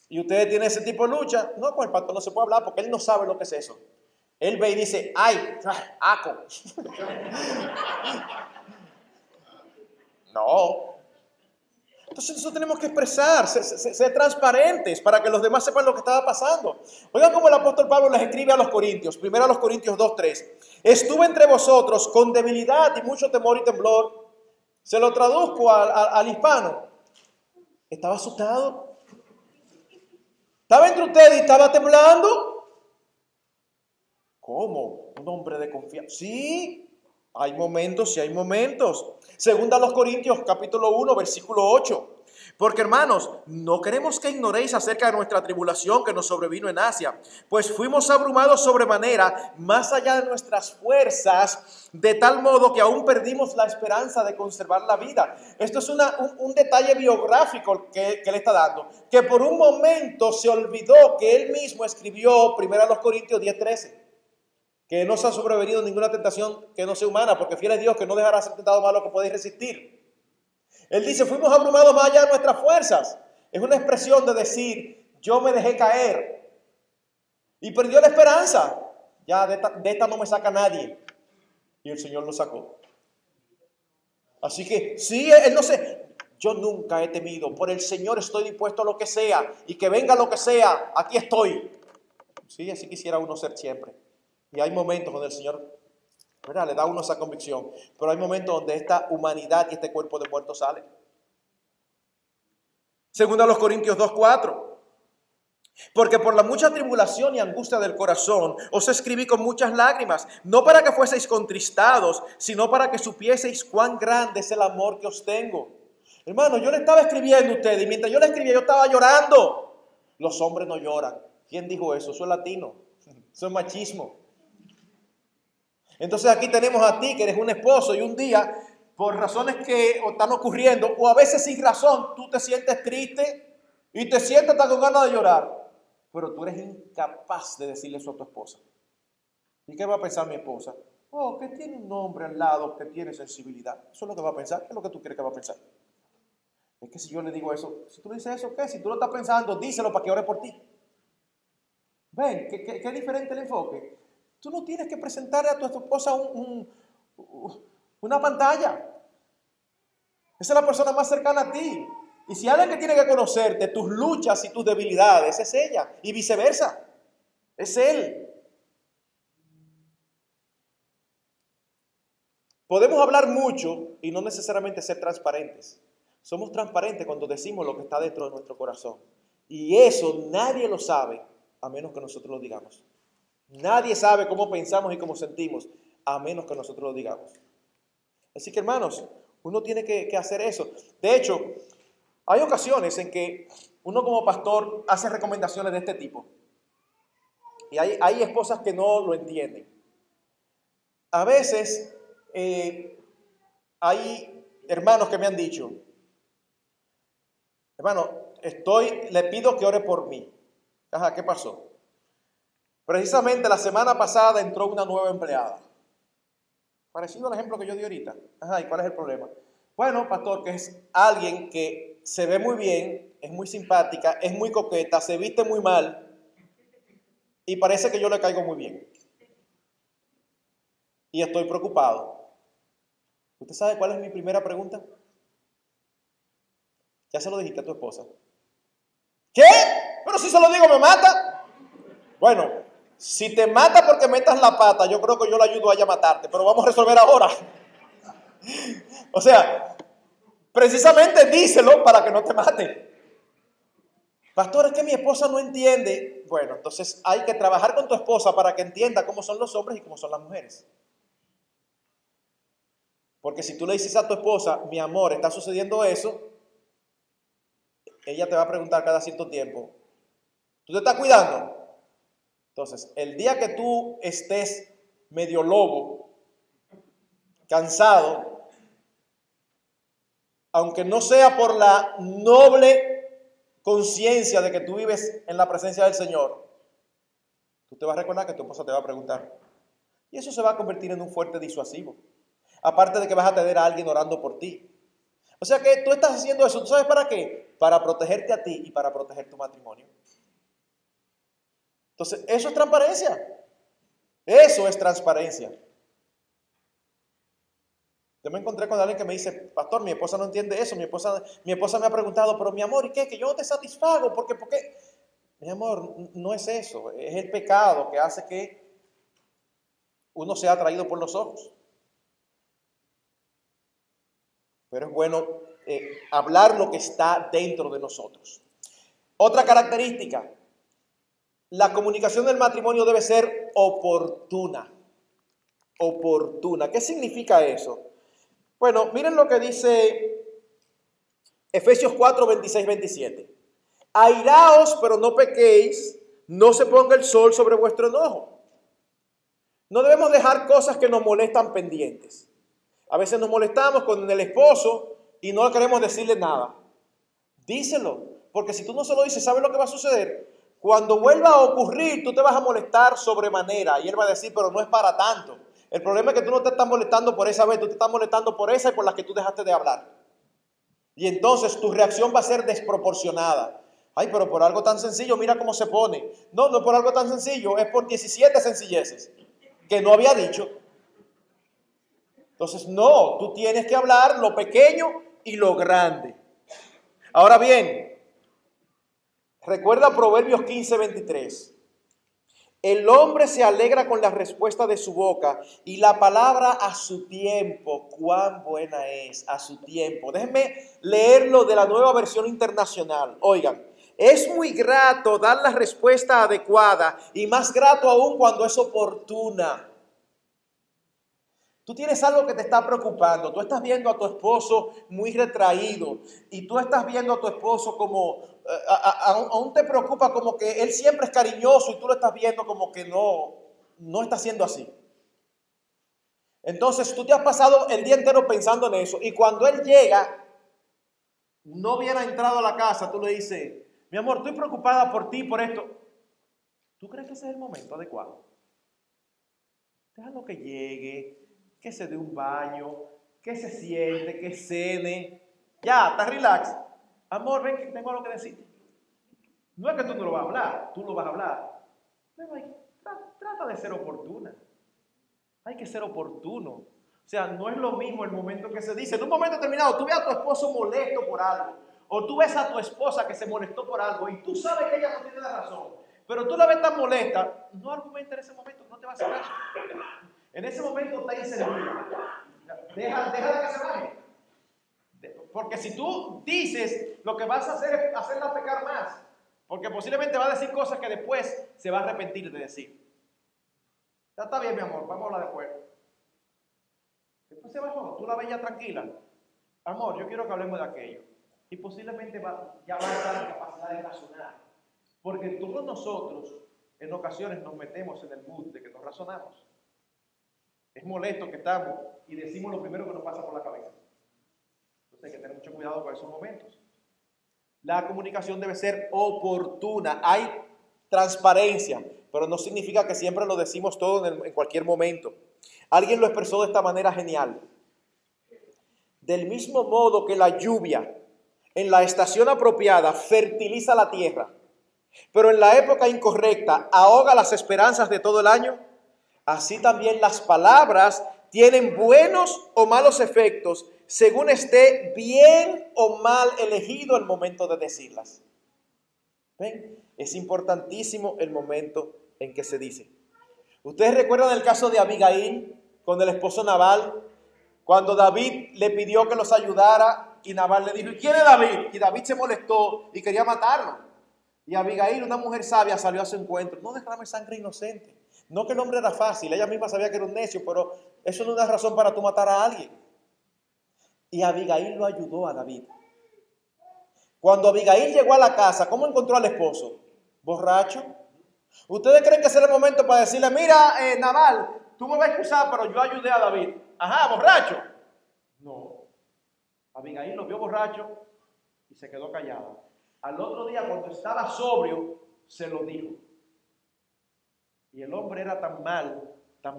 y ustedes tienen ese tipo de lucha, no, con el pastor no se puede hablar porque él no sabe lo que es eso. Él ve y dice, ¡ay! ¡Aco! No. Entonces nosotros tenemos que expresar, ser transparentes para que los demás sepan lo que estaba pasando. Oigan cómo el apóstol Pablo les escribe a los Corintios, primero a los Corintios 2:3. Estuve entre vosotros con debilidad y mucho temor y temblor. Se lo traduzco al hispano. Estaba asustado. Estaba entre ustedes y estaba temblando. ¿Cómo? Un hombre de confianza. Sí, hay momentos y hay momentos. Segunda a los Corintios, capítulo 1, versículo 8. Porque hermanos, no queremos que ignoréis acerca de nuestra tribulación que nos sobrevino en Asia, pues fuimos abrumados sobremanera, más allá de nuestras fuerzas, de tal modo que aún perdimos la esperanza de conservar la vida. Esto es un detalle biográfico que le está dando, que por un momento se olvidó que él mismo escribió 1 Corintios 10:13, que no se ha sobrevenido ninguna tentación que no sea humana, porque fiel es Dios que no dejará ser tentado malo que podéis resistir. Él dice, fuimos abrumados más allá de nuestras fuerzas. Es una expresión de decir, yo me dejé caer y perdió la esperanza. Ya de esta no me saca nadie. Y el Señor lo sacó. Así que, sí, él no sé, yo nunca he temido. Por el Señor estoy dispuesto a lo que sea. Y que venga lo que sea, aquí estoy. Sí, así quisiera uno ser siempre. Y hay momentos donde el Señor, ¿verdad?, le da a uno esa convicción. Pero hay momentos donde esta humanidad y este cuerpo de muerto sale. Según a los Corintios 2:4. Porque por la mucha tribulación y angustia del corazón os escribí con muchas lágrimas, no para que fueseis contristados, sino para que supieseis cuán grande es el amor que os tengo. Hermano, yo le estaba escribiendo a ustedes y mientras yo le escribía yo estaba llorando. Los hombres no lloran. ¿Quién dijo eso? Eso es latino. Eso es machismo. Entonces aquí tenemos a ti que eres un esposo y un día, por razones que están ocurriendo, o a veces sin razón, tú te sientes triste y te sientes hasta con ganas de llorar. Pero tú eres incapaz de decirle eso a tu esposa. ¿Y qué va a pensar mi esposa? Oh, que tiene un hombre al lado que tiene sensibilidad. Eso es lo que va a pensar. ¿Qué es lo que tú crees que va a pensar? Es que si yo le digo eso, si tú le dices eso, ¿qué? Si tú lo estás pensando, díselo para que ore por ti. Ven, ¿qué diferente el enfoque? Tú no tienes que presentarle a tu esposa una pantalla. Esa es la persona más cercana a ti. Y si alguien que tiene que conocerte, tus luchas y tus debilidades, es ella. Y viceversa, es él. Podemos hablar mucho y no necesariamente ser transparentes. Somos transparentes cuando decimos lo que está dentro de nuestro corazón. Y eso nadie lo sabe a menos que nosotros lo digamos. Nadie sabe cómo pensamos y cómo sentimos a menos que nosotros lo digamos. Así que hermanos, uno tiene que hacer eso. De hecho, hay ocasiones en que uno como pastor hace recomendaciones de este tipo. Y hay esposas que no lo entienden. A veces hay hermanos que me han dicho, hermano, le pido que ore por mí. Ajá, ¿qué pasó? Precisamente la semana pasada entró una nueva empleada. Parecido al ejemplo que yo di ahorita. Ajá, ¿y cuál es el problema? Bueno, pastor, que es alguien que se ve muy bien, es muy simpática, es muy coqueta, se viste muy mal y parece que yo le caigo muy bien. Y estoy preocupado. ¿Usted sabe cuál es mi primera pregunta? Ya se lo dijiste a tu esposa. ¿Qué? Pero si se lo digo me mata. Bueno, si te mata porque metas la pata, yo creo que yo le ayudo a ella a matarte, pero vamos a resolver ahora. O sea, precisamente díselo para que no te mate. Pastor, es que mi esposa no entiende. Bueno, entonces hay que trabajar con tu esposa para que entienda cómo son los hombres y cómo son las mujeres. Porque si tú le dices a tu esposa, mi amor, está sucediendo eso, ella te va a preguntar cada cierto tiempo, ¿tú te estás cuidando? Entonces, el día que tú estés medio lobo, cansado, aunque no sea por la noble conciencia de que tú vives en la presencia del Señor, tú te vas a recordar que tu esposa te va a preguntar. Y eso se va a convertir en un fuerte disuasivo. Aparte de que vas a tener a alguien orando por ti. O sea que tú estás haciendo eso, ¿tú sabes para qué? Para protegerte a ti y para proteger tu matrimonio. Entonces, eso es transparencia. Eso es transparencia. Yo me encontré con alguien que me dice, pastor, mi esposa no entiende eso, mi esposa me ha preguntado, pero mi amor, ¿y qué? Que yo no te satisfago, ¿por qué? Mi amor, no es eso, es el pecado que hace que uno sea atraído por los ojos. Pero es bueno hablar lo que está dentro de nosotros. Otra característica, la comunicación del matrimonio debe ser oportuna. Oportuna. ¿Qué significa eso? Bueno, miren lo que dice Efesios 4, 26, 27. Airaos, pero no pequéis, no se ponga el sol sobre vuestro enojo. No debemos dejar cosas que nos molestan pendientes. A veces nos molestamos con el esposo y no queremos decirle nada. Díselo, porque si tú no se lo dices, ¿sabes lo que va a suceder? Cuando vuelva a ocurrir, tú te vas a molestar sobremanera y él va a decir, pero no es para tanto. El problema es que tú no te estás molestando por esa vez, tú te estás molestando por esa y por las que tú dejaste de hablar. Y entonces tu reacción va a ser desproporcionada. Ay, pero por algo tan sencillo, mira cómo se pone. No, no es por algo tan sencillo, es por 17 sencilleces que no había dicho. Entonces, no, tú tienes que hablar lo pequeño y lo grande. Ahora bien, recuerda Proverbios 15, 23. El hombre se alegra con la respuesta de su boca y la palabra a su tiempo. Cuán buena es a su tiempo. Déjenme leerlo de la Nueva Versión Internacional. Oigan, es muy grato dar la respuesta adecuada y más grato aún cuando es oportuna. Tú tienes algo que te está preocupando, tú estás viendo a tu esposo muy retraído y tú estás viendo a tu esposo como, aún te preocupa como que él siempre es cariñoso y tú lo estás viendo como que no está siendo así. Entonces tú te has pasado el día entero pensando en eso y cuando él llega, no hubiera entrado a la casa, tú le dices, mi amor, estoy preocupada por ti, por esto. ¿Tú crees que ese es el momento adecuado? Déjalo que llegue, que se dé un baño, que se siente, que cene. Ya, está relax. Amor, ven que tengo algo que decirte. No es que tú no lo vas a hablar, tú lo vas a hablar. Pero trata de ser oportuna. Hay que ser oportuno. O sea, no es lo mismo el momento que se dice. En un momento determinado, tú ves a tu esposo molesto por algo. O tú ves a tu esposa que se molestó por algo y tú sabes que ella no tiene la razón. Pero tú la ves tan molesta, no argumenta en ese momento, no te va a hacer caso. En ese momento está inservible. Déjala que se baje. Porque si tú dices, lo que vas a hacer es hacerla pecar más. Porque posiblemente va a decir cosas que después se va a arrepentir de decir. Ya está bien, mi amor, vamos a hablar después. Después se bajó, tú la ves ya tranquila. Amor, yo quiero que hablemos de aquello. Y posiblemente ya va a estar en capacidad de razonar. Porque todos nosotros, en ocasiones, nos metemos en el mood de que nos razonamos. Es molesto que estamos y decimos lo primero que nos pasa por la cabeza. Entonces hay que tener mucho cuidado con esos momentos. La comunicación debe ser oportuna. Hay transparencia, pero no significa que siempre lo decimos todo en cualquier momento. Alguien lo expresó de esta manera genial. Del mismo modo que la lluvia en la estación apropiada fertiliza la tierra, pero en la época incorrecta ahoga las esperanzas de todo el año, así también las palabras tienen buenos o malos efectos según esté bien o mal elegido el momento de decirlas. ¿Ven? Es importantísimo el momento en que se dice. ¿Ustedes recuerdan el caso de Abigail con el esposo Nabal? Cuando David le pidió que los ayudara y Nabal le dijo, ¿y quién es David? Y David se molestó y quería matarlo. Y Abigail, una mujer sabia, salió a su encuentro. No derrame sangre inocente. No que el hombre era fácil, ella misma sabía que era un necio, pero eso no es una razón para tú matar a alguien. Y Abigail lo ayudó a David. Cuando Abigail llegó a la casa, ¿cómo encontró al esposo? ¿Borracho? ¿Ustedes creen que ese era el momento para decirle, mira, Nabal, tú me vas a excusar, pero yo ayudé a David? Ajá, ¿borracho? No. Abigail lo vio borracho y se quedó callada. Al otro día, cuando estaba sobrio, se lo dijo. Y el hombre era tan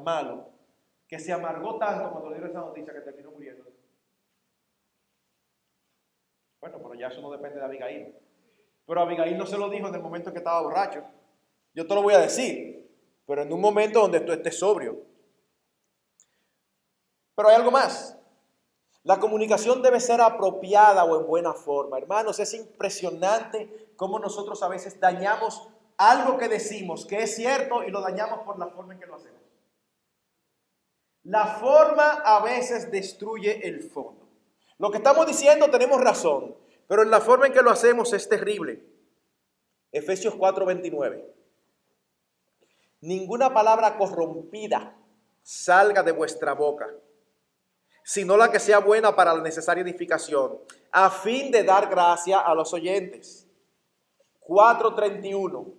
malo, que se amargó tanto cuando le dieron esa noticia que terminó muriendo. Bueno, pero ya eso no depende de Abigail. Pero Abigail no se lo dijo en el momento en que estaba borracho. Yo te lo voy a decir, pero en un momento donde tú estés sobrio. Pero hay algo más. La comunicación debe ser apropiada o en buena forma. Hermanos, es impresionante cómo nosotros a veces dañamos algo que decimos que es cierto y lo dañamos por la forma en que lo hacemos. La forma a veces destruye el fondo. Lo que estamos diciendo tenemos razón, pero en la forma en que lo hacemos es terrible. Efesios 4:29. Ninguna palabra corrompida salga de vuestra boca, sino la que sea buena para la necesaria edificación, a fin de dar gracia a los oyentes. 4:31.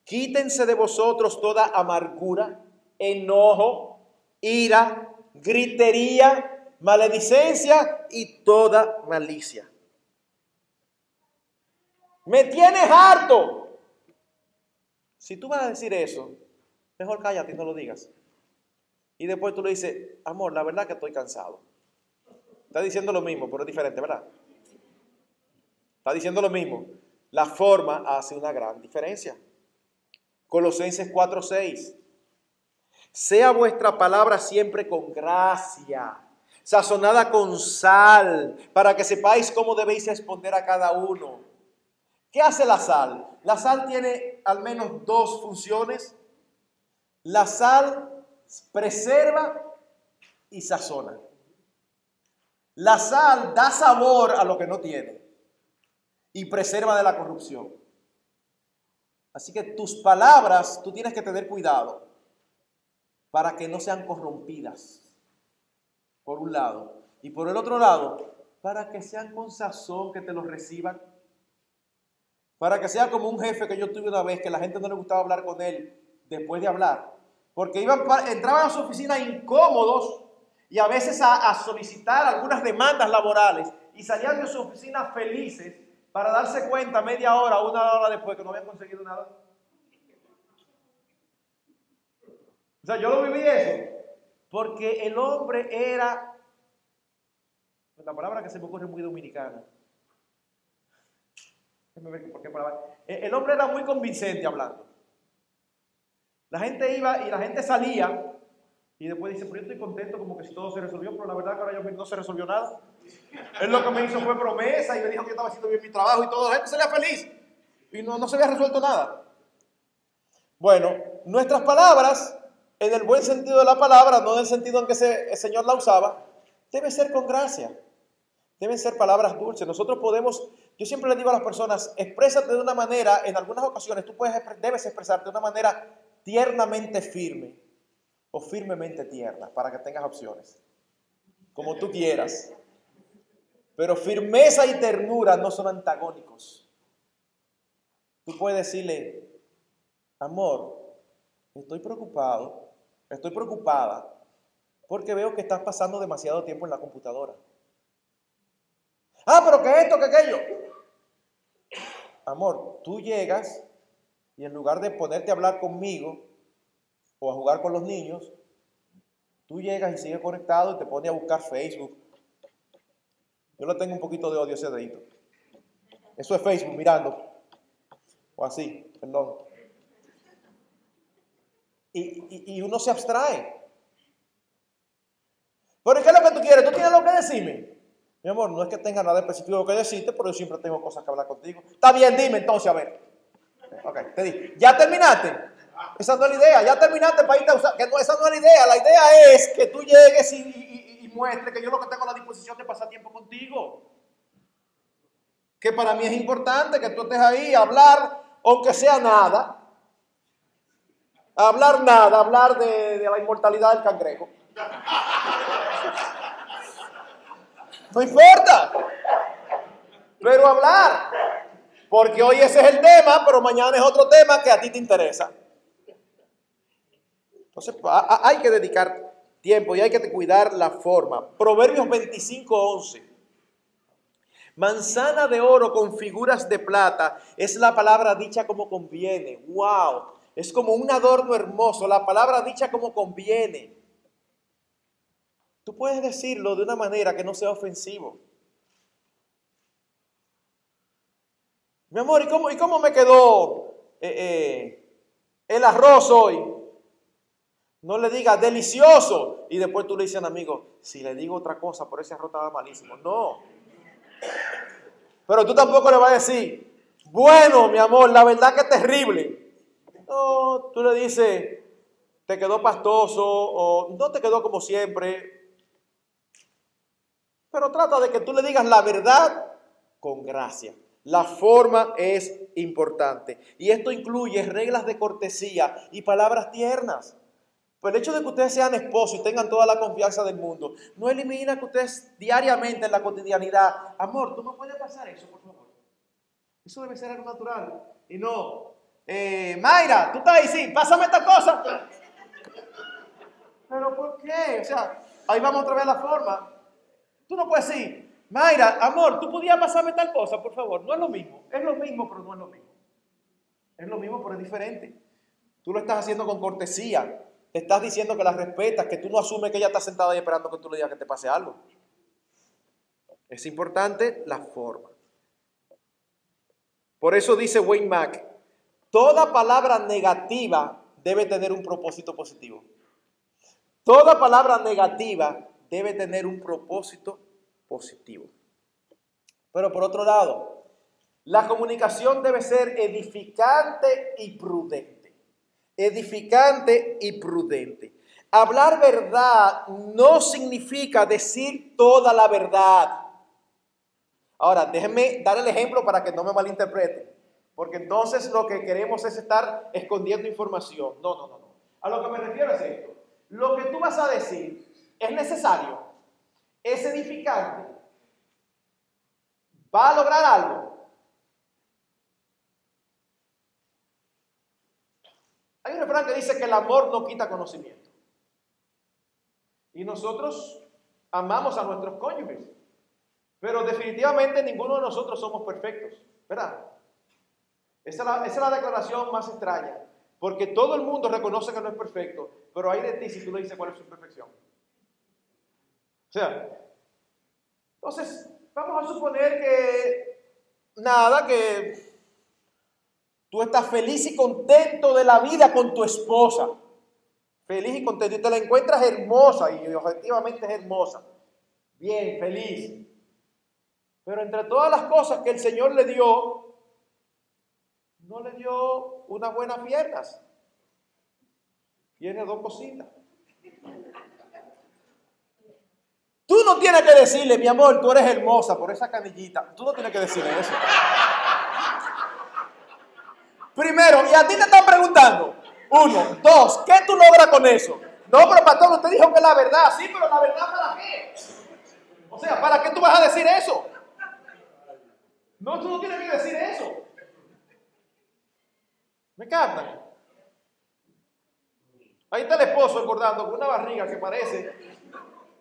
Quítense de vosotros toda amargura, enojo, ira, gritería, maledicencia y toda malicia. Me tienes harto. Si tú vas a decir eso, mejor cállate y no lo digas. Y después tú le dices, amor, la verdad que estoy cansado. Está diciendo lo mismo, pero es diferente, ¿verdad? Está diciendo lo mismo. La forma hace una gran diferencia. Colosenses 4:6. Sea vuestra palabra siempre con gracia, sazonada con sal, para que sepáis cómo debéis responder a cada uno. ¿Qué hace la sal? La sal tiene al menos dos funciones. La sal preserva y sazona. La sal da sabor a lo que no tiene y preserva de la corrupción. Así que tus palabras, tú tienes que tener cuidado para que no sean corrompidas, por un lado. Y por el otro lado, para que sean con sazón, que te los reciban. Para que sea como un jefe que yo tuve una vez, que la gente no le gustaba hablar con él después de hablar. Porque entraban a su oficina incómodos y a veces a solicitar algunas demandas laborales y salían de su oficina felices para darse cuenta media hora o una hora después que no habían conseguido nada. O sea, yo lo viví eso, porque el hombre era, la palabra que se me ocurre es muy dominicana. Déjame ver por qué palabra. El hombre era muy convincente hablando. La gente iba y la gente salía y después dice, pero yo estoy contento como que si todo se resolvió, pero la verdad que ahora no se resolvió nada. Él lo que me hizo fue promesa y me dijo que yo estaba haciendo bien mi trabajo y todo. La gente salía feliz y no se había resuelto nada. Bueno, nuestras palabras, en el buen sentido de la palabra, no en el sentido en que el Señor la usaba, debe ser con gracia. Deben ser palabras dulces. Nosotros podemos, yo siempre le digo a las personas, exprésate de una manera, en algunas ocasiones tú debes expresarte de una manera tiernamente firme o firmemente tierna, para que tengas opciones, como tú quieras. Pero firmeza y ternura no son antagónicos. Tú puedes decirle, amor, estoy preocupado, estoy preocupada, porque veo que estás pasando demasiado tiempo en la computadora. Ah, pero que esto, que aquello. Amor, tú llegas y en lugar de ponerte a hablar conmigo o a jugar con los niños, tú llegas y sigues conectado y te pones a buscar Facebook. Yo le tengo un poquito de odio a ese dedito. Eso es Facebook mirando. O así, perdón. Y uno se abstrae. ¿Pero qué es lo que tú quieres? ¿Tú tienes lo que decirme? Mi amor, no es que tenga nada específico que decirte, pero yo siempre tengo cosas que hablar contigo. Está bien, dime entonces, a ver. Ok, te digo. ¿Ya terminaste? Esa no es la idea. Ya terminaste para irte a usar. Que no, esa no es la idea. La idea es que tú llegues y muestres que yo lo que tengo a la disposición de pasar tiempo contigo. Que para mí es importante que tú estés ahí a hablar, aunque sea nada. A hablar nada, hablar de la inmortalidad del cangrejo. No importa, pero hablar, porque hoy ese es el tema, pero mañana es otro tema que a ti te interesa. Entonces hay que dedicar tiempo y hay que cuidar la forma. Proverbios 25:11. Manzana de oro con figuras de plata es la palabra dicha como conviene. ¡Wow! Es como un adorno hermoso, la palabra dicha como conviene. Tú puedes decirlo de una manera que no sea ofensivo. Mi amor, ¿y cómo me quedó el arroz hoy? No le digas delicioso y después tú le dices al amigo, si le digo otra cosa, por ese arroz estaba malísimo. No. Pero tú tampoco le vas a decir, bueno, mi amor, la verdad que es terrible. No, tú le dices, te quedó pastoso o no te quedó como siempre. Pero trata de que tú le digas la verdad con gracia. La forma es importante. Y esto incluye reglas de cortesía y palabras tiernas. Pues el hecho de que ustedes sean esposos y tengan toda la confianza del mundo, no elimina que ustedes diariamente en la cotidianidad, amor, ¿tú me puedes pasar eso, por favor? Eso debe ser algo natural. Y no, Mayra, tú estás ahí, sí, pásame esta cosa. ¿Pero por qué? O sea, ahí vamos otra vez a la forma. Tú no puedes decir, Mayra, amor, ¿tú podías pasarme tal cosa, por favor? No es lo mismo. Es lo mismo, pero no es lo mismo. Es lo mismo, pero es diferente. Tú lo estás haciendo con cortesía. Te estás diciendo que la respetas, que tú no asumes que ella está sentada ahí esperando que tú le digas que te pase algo. Es importante la forma. Por eso dice Wayne Mack, toda palabra negativa debe tener un propósito positivo. Toda palabra negativa debe tener un propósito positivo. Pero por otro lado, la comunicación debe ser edificante y prudente. Edificante y prudente. Hablar verdad no significa decir toda la verdad. Ahora, déjenme dar el ejemplo para que no me malinterpreten, porque entonces lo que queremos es estar escondiendo información. No. A lo que me refiero es esto. Lo que tú vas a decir es necesario, es edificante, va a lograr algo. Hay un refrán que dice que el amor no quita conocimiento. Y nosotros amamos a nuestros cónyuges, pero definitivamente ninguno de nosotros somos perfectos, ¿verdad? Esa es la declaración más extraña, porque todo el mundo reconoce que no es perfecto, pero hay de ti si tú le dices cuál es su perfección. O sea, entonces, vamos a suponer que tú estás feliz y contento de la vida con tu esposa. Feliz y contento. Y te la encuentras hermosa y objetivamente es hermosa. Bien, feliz. Pero entre todas las cosas que el Señor le dio, no le dio unas buenas piernas. Tiene dos cositas. Tú no tienes que decirle, mi amor, tú eres hermosa por esa canillita. Tú no tienes que decirle eso. Primero, y a ti te están preguntando, 1, 2, ¿qué tú logras con eso? No, pero pastor, usted dijo que la verdad, sí, pero la verdad ¿para qué? O sea, ¿para qué tú vas a decir eso? No, tú no tienes que decir eso. ¿Me captan? Ahí está el esposo engordando con una barriga que parece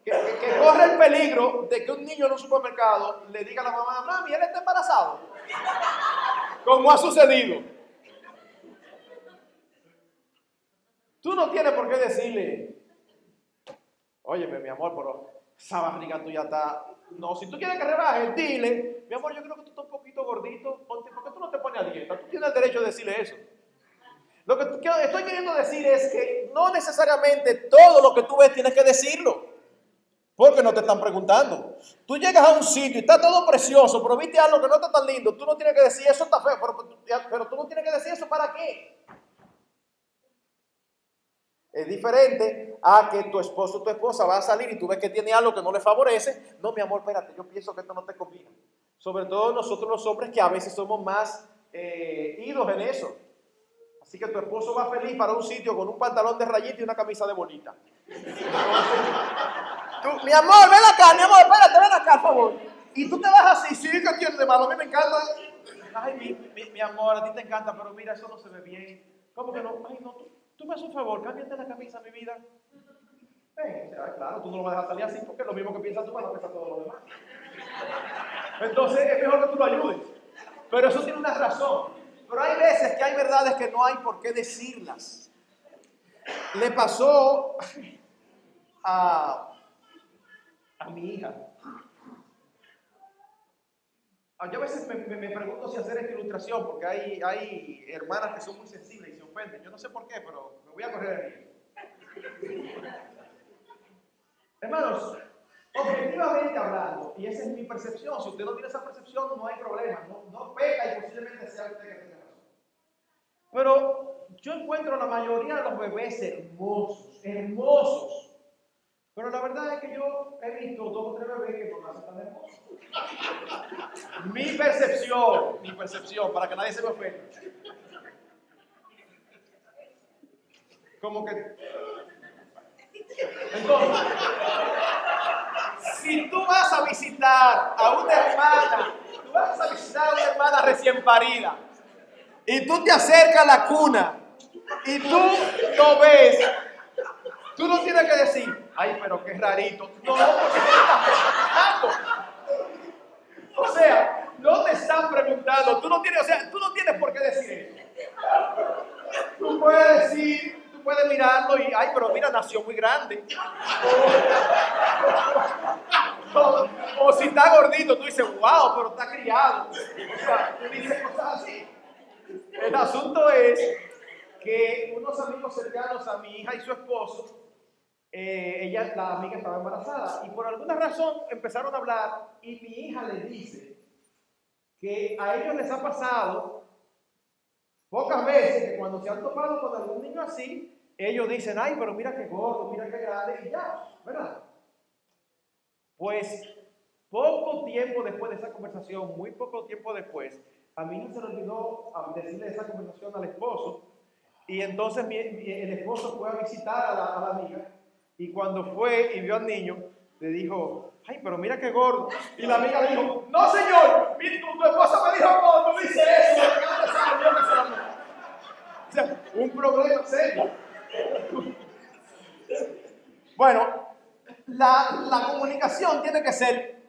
que corre el peligro de que un niño en un supermercado le diga a la mamá, mami, él está embarazado. Como ha sucedido. Tú no tienes por qué decirle, óyeme, mi amor, pero esa barriga tuya está... No, si tú quieres que rebajes, dile, mi amor, yo creo que tú estás un poquito gordito, ¿por qué tú no te pones a dieta? Tú tienes el derecho de decirle eso. Lo que estoy queriendo decir es que no necesariamente todo lo que tú ves tienes que decirlo, porque no te están preguntando. Tú llegas a un sitio y está todo precioso, pero viste algo que no está tan lindo, tú no tienes que decir eso está feo, pero tú no tienes que decir eso ¿para qué? Es diferente a que tu esposo o tu esposa va a salir y tú ves que tiene algo que no le favorece. No, mi amor, espérate, yo pienso que esto no te combina. Sobre todo nosotros los hombres que a veces somos más idos en eso. Así que tu esposo va feliz para un sitio con un pantalón de rayita y una camisa de bolita. Tú, mi amor, ven acá, mi amor, espérate, ven acá, por favor. Y tú te vas así, sí, ¿qué tienes de malo? A mí me encanta. Ay, mi amor, a ti te encanta, pero mira, eso no se ve bien. ¿Cómo que no? Ay, no, tú me haces un favor, cámbiate la camisa, mi vida. Ven, o sea, claro, tú no lo vas a dejar salir así porque lo mismo que piensas tú vas a pensar todo lo demás. Entonces es mejor que tú lo ayudes. Pero eso tiene una razón. Pero hay veces que hay verdades que no hay por qué decirlas. Le pasó a mi hija. Yo a veces me pregunto si hacer esta ilustración porque hay hermanas que son muy sensibles y se ofenden. Yo no sé por qué, pero me voy a correr el riesgo. Hermanos, objetivamente hablando, y esa es mi percepción, si usted no tiene esa percepción no hay problema, no peca y posiblemente sea usted que tenga razón. Pero yo encuentro la mayoría de los bebés hermosos. Pero la verdad es que yo he visto 2 o 3 bebés que no nacen tan hermosos. Mi percepción, para que nadie se me ofenda. Como que Entonces, si tú vas a visitar a una hermana, tú vas a visitar a una hermana recién parida, y tú te acercas a la cuna, y tú lo ves, tú no tienes que decir, ay, pero qué rarito. No, porque te estás preguntando. O sea, no te están preguntando. Tú no tienes por qué decir eso. Tú puedes decir, tú puedes mirarlo y, ay, pero mira, nació muy grande. O si está gordito, tú dices, wow, pero está criado. O sea, tú dices cosas así. El asunto es que unos amigos cercanos a mi hija y su esposo, la amiga estaba embarazada y por alguna razón empezaron a hablar y mi hija le dice que a ellos les ha pasado pocas veces que cuando se han topado con algún niño así, ellos dicen, ay, pero mira qué gordo, mira qué grande y ya, ¿verdad? Pues poco tiempo después de esa conversación, muy poco tiempo después, a mí no se le olvidó decirle esa conversación al esposo y entonces el esposo fue a visitar a la amiga. Y cuando fue y vio al niño, le dijo, ay, pero mira qué gordo. Y la amiga le dijo, no señor, tu esposa me dijo gordo, no dice eso. O sea, un problema serio. Bueno, la comunicación tiene que ser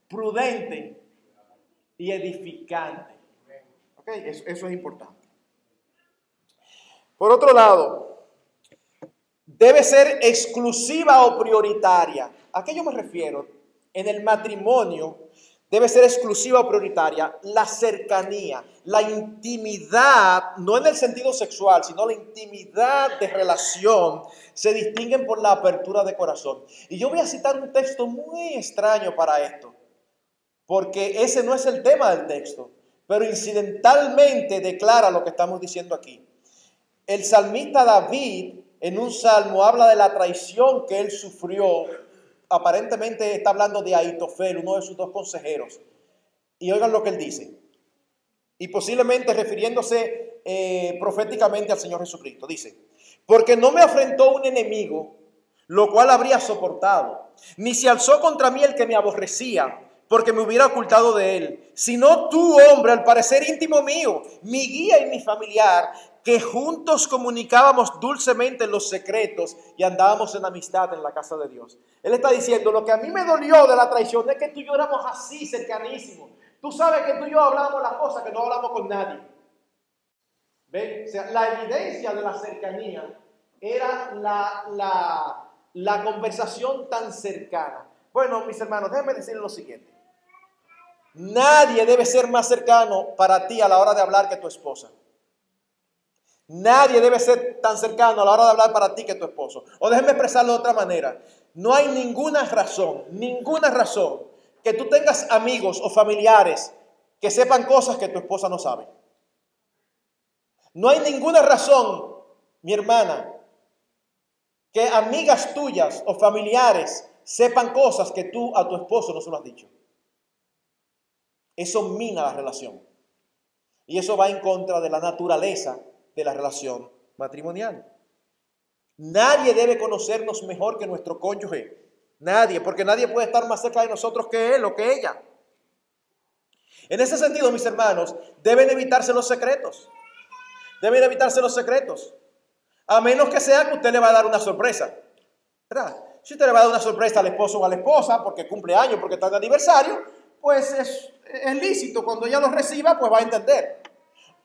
prudente y edificante. ¿Ok? Eso es importante. Por otro lado, debe ser exclusiva o prioritaria. ¿A qué yo me refiero? En el matrimonio debe ser exclusiva o prioritaria la cercanía, la intimidad, no en el sentido sexual, sino la intimidad de relación se distinguen por la apertura de corazón. Y yo voy a citar un texto muy extraño para esto, porque ese no es el tema del texto, pero incidentalmente declara lo que estamos diciendo aquí. El salmista David en un salmo habla de la traición que él sufrió. Aparentemente está hablando de Ahitofel, uno de sus dos consejeros. Y oigan lo que él dice. Y posiblemente refiriéndose proféticamente al Señor Jesucristo. Dice, porque no me afrentó un enemigo, lo cual habría soportado. Ni se alzó contra mí el que me aborrecía, porque me hubiera ocultado de él. Sino tú, hombre, al parecer íntimo mío, mi guía y mi familiar, que juntos comunicábamos dulcemente los secretos y andábamos en amistad en la casa de Dios. Él está diciendo, lo que a mí me dolió de la traición es que tú y yo éramos así, cercanísimos. Tú sabes que tú y yo hablábamos las cosas que no hablamos con nadie. ¿Ven? O sea, la evidencia de la cercanía era la conversación tan cercana. Bueno, mis hermanos, déjenme decirles lo siguiente. Nadie debe ser más cercano para ti a la hora de hablar que tu esposa. Nadie debe ser tan cercano a la hora de hablar para ti que tu esposo. O déjenme expresarlo de otra manera. No hay ninguna razón que tú tengas amigos o familiares que sepan cosas que tu esposa no sabe. No hay ninguna razón, mi hermana, que amigas tuyas o familiares sepan cosas que tú a tu esposo no se lo has dicho. Eso mina la relación. Y eso va en contra de la naturaleza de la relación matrimonial. Nadie debe conocernos mejor que nuestro cónyuge. Nadie, porque nadie puede estar más cerca de nosotros que él o que ella. En ese sentido, mis hermanos, deben evitarse los secretos. Deben evitarse los secretos. A menos que sea que usted le va a dar una sorpresa. ¿Verdad? Si usted le va a dar una sorpresa al esposo o a la esposa porque cumple años, porque está de aniversario, pues es lícito. Cuando ella lo reciba, pues va a entender.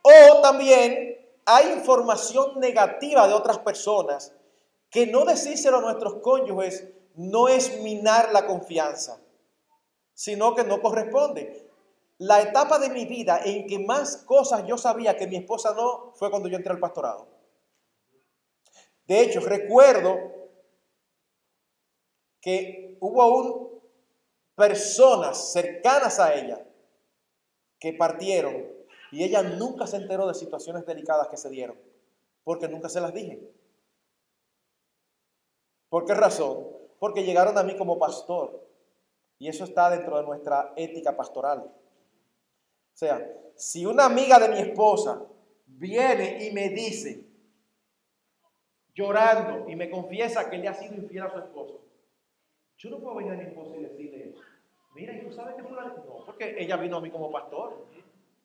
O también hay información negativa de otras personas que no decírselo a nuestros cónyuges no es minar la confianza, sino que no corresponde. La etapa de mi vida en que más cosas yo sabía que mi esposa no fue cuando yo entré al pastorado. De hecho, recuerdo que hubo personas cercanas a ella que partieron y ella nunca se enteró de situaciones delicadas que se dieron, porque nunca se las dije. ¿Por qué razón? Porque llegaron a mí como pastor y eso está dentro de nuestra ética pastoral. O sea, si una amiga de mi esposa viene y me dice, llorando y me confiesa que le ha sido infiel a su esposo, yo no puedo venir a mi esposa y decirle, mira, ¿y tú sabes que fulano? No, porque ella vino a mí como pastor.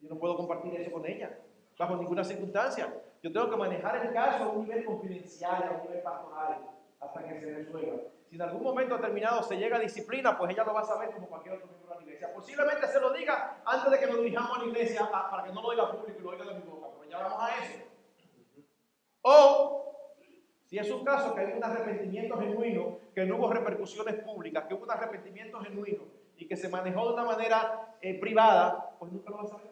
Yo no puedo compartir eso con ella, bajo ninguna circunstancia. Yo tengo que manejar el caso a un nivel confidencial, a un nivel pastoral, hasta que se resuelva. Si en algún momento determinado se llega a disciplina, pues ella lo va a saber como cualquier otro miembro de la iglesia. Posiblemente se lo diga antes de que nos dirijamos a la iglesia, para que no lo diga público y lo oiga de mi boca, pero ya vamos a eso. O, si es un caso que hay un arrepentimiento genuino, que no hubo repercusiones públicas, que hubo un arrepentimiento genuino y que se manejó de una manera privada, pues nunca lo va a saber.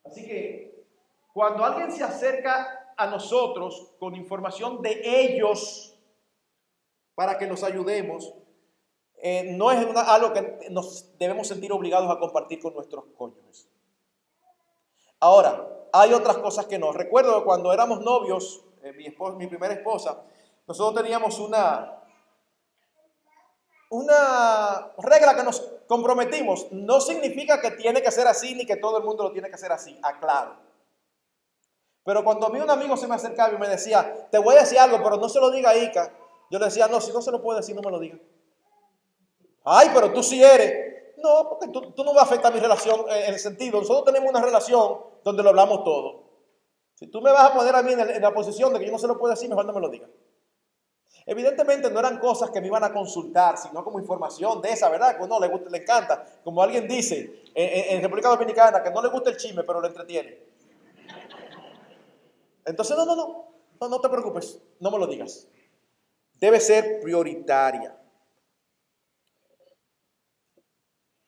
Así que, cuando alguien se acerca a nosotros con información de ellos para que nos ayudemos, no es algo que nos debemos sentir obligados a compartir con nuestros cónyuges. Ahora, hay otras cosas que no. Recuerdo cuando éramos novios, mi primera esposa, nosotros teníamos una regla que nos comprometimos. No significa que tiene que ser así ni que todo el mundo lo tiene que hacer así, aclaro. Pero cuando a mí un amigo se me acercaba y me decía, te voy a decir algo, pero no se lo diga a Ica, yo le decía, no, si no se lo puede decir, no me lo diga. Ay, pero tú sí eres. No, porque tú no vas a afectar mi relación en el sentido. Nosotros tenemos una relación donde lo hablamos todo. Si tú me vas a poner a mí en la posición de que yo no se lo puedo decir, mejor no me lo diga. Evidentemente no eran cosas que me iban a consultar, sino como información de esa, ¿verdad? Que uno le gusta, le encanta. Como alguien dice en República Dominicana, que no le gusta el chisme, pero lo entretiene. Entonces, no te preocupes, no me lo digas. Debe ser prioritaria.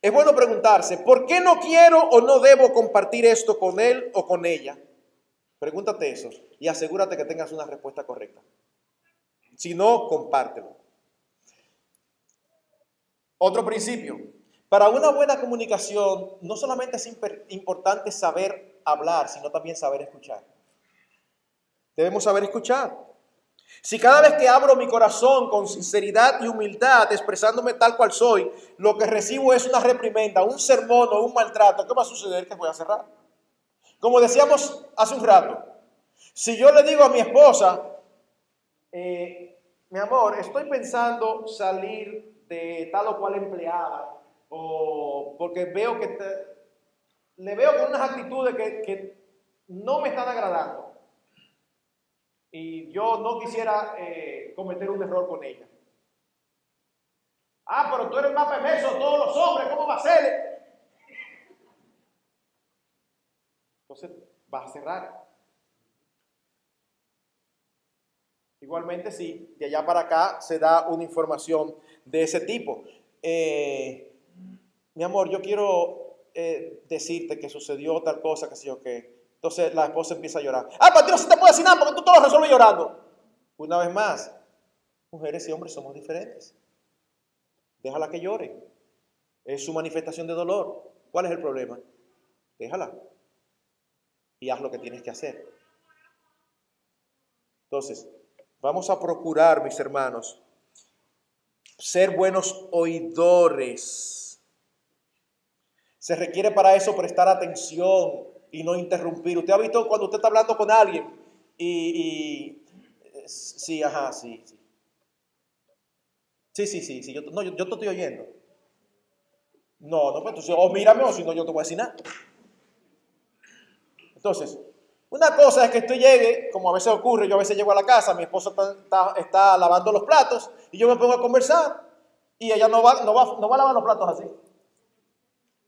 Es bueno preguntarse, ¿por qué no quiero o no debo compartir esto con él o con ella? Pregúntate eso y asegúrate que tengas una respuesta correcta. Si no, compártelo. Otro principio. Para una buena comunicación, no solamente es importante saber hablar, sino también saber escuchar. Debemos saber escuchar. Si cada vez que abro mi corazón con sinceridad y humildad, expresándome tal cual soy, lo que recibo es una reprimenda, un sermón o un maltrato, ¿qué va a suceder? Que voy a cerrar. Como decíamos hace un rato, si yo le digo a mi esposa, mi amor, estoy pensando salir de tal o cual empleada, o porque veo que le veo con unas actitudes que no me están agradando. Y yo no quisiera cometer un error con ella. Ah, pero tú eres más perverso de todos los hombres, ¿cómo va a ser? Entonces, vas a cerrar. Igualmente, si de allá para acá se da una información de ese tipo. Mi amor, yo quiero decirte que sucedió tal cosa, que sé yo qué. Entonces la esposa empieza a llorar. Ah, para ti no se te puede decir nada porque tú todo lo resuelves llorando. Una vez más, mujeres y hombres somos diferentes. Déjala que llore. Es su manifestación de dolor. ¿Cuál es el problema? Déjala. Y haz lo que tienes que hacer. Entonces, vamos a procurar, mis hermanos, ser buenos oidores. Se requiere para eso prestar atención y no interrumpir. Usted ha visto cuando usted está hablando con alguien sí, ajá, sí. Sí, yo te estoy oyendo. No, pues entonces, o mírame o si no yo te voy a decir nada. Entonces, una cosa es que usted llegue, como a veces ocurre, yo a veces llego a la casa, mi esposa está lavando los platos y yo me pongo a conversar y ella no va a lavar los platos así.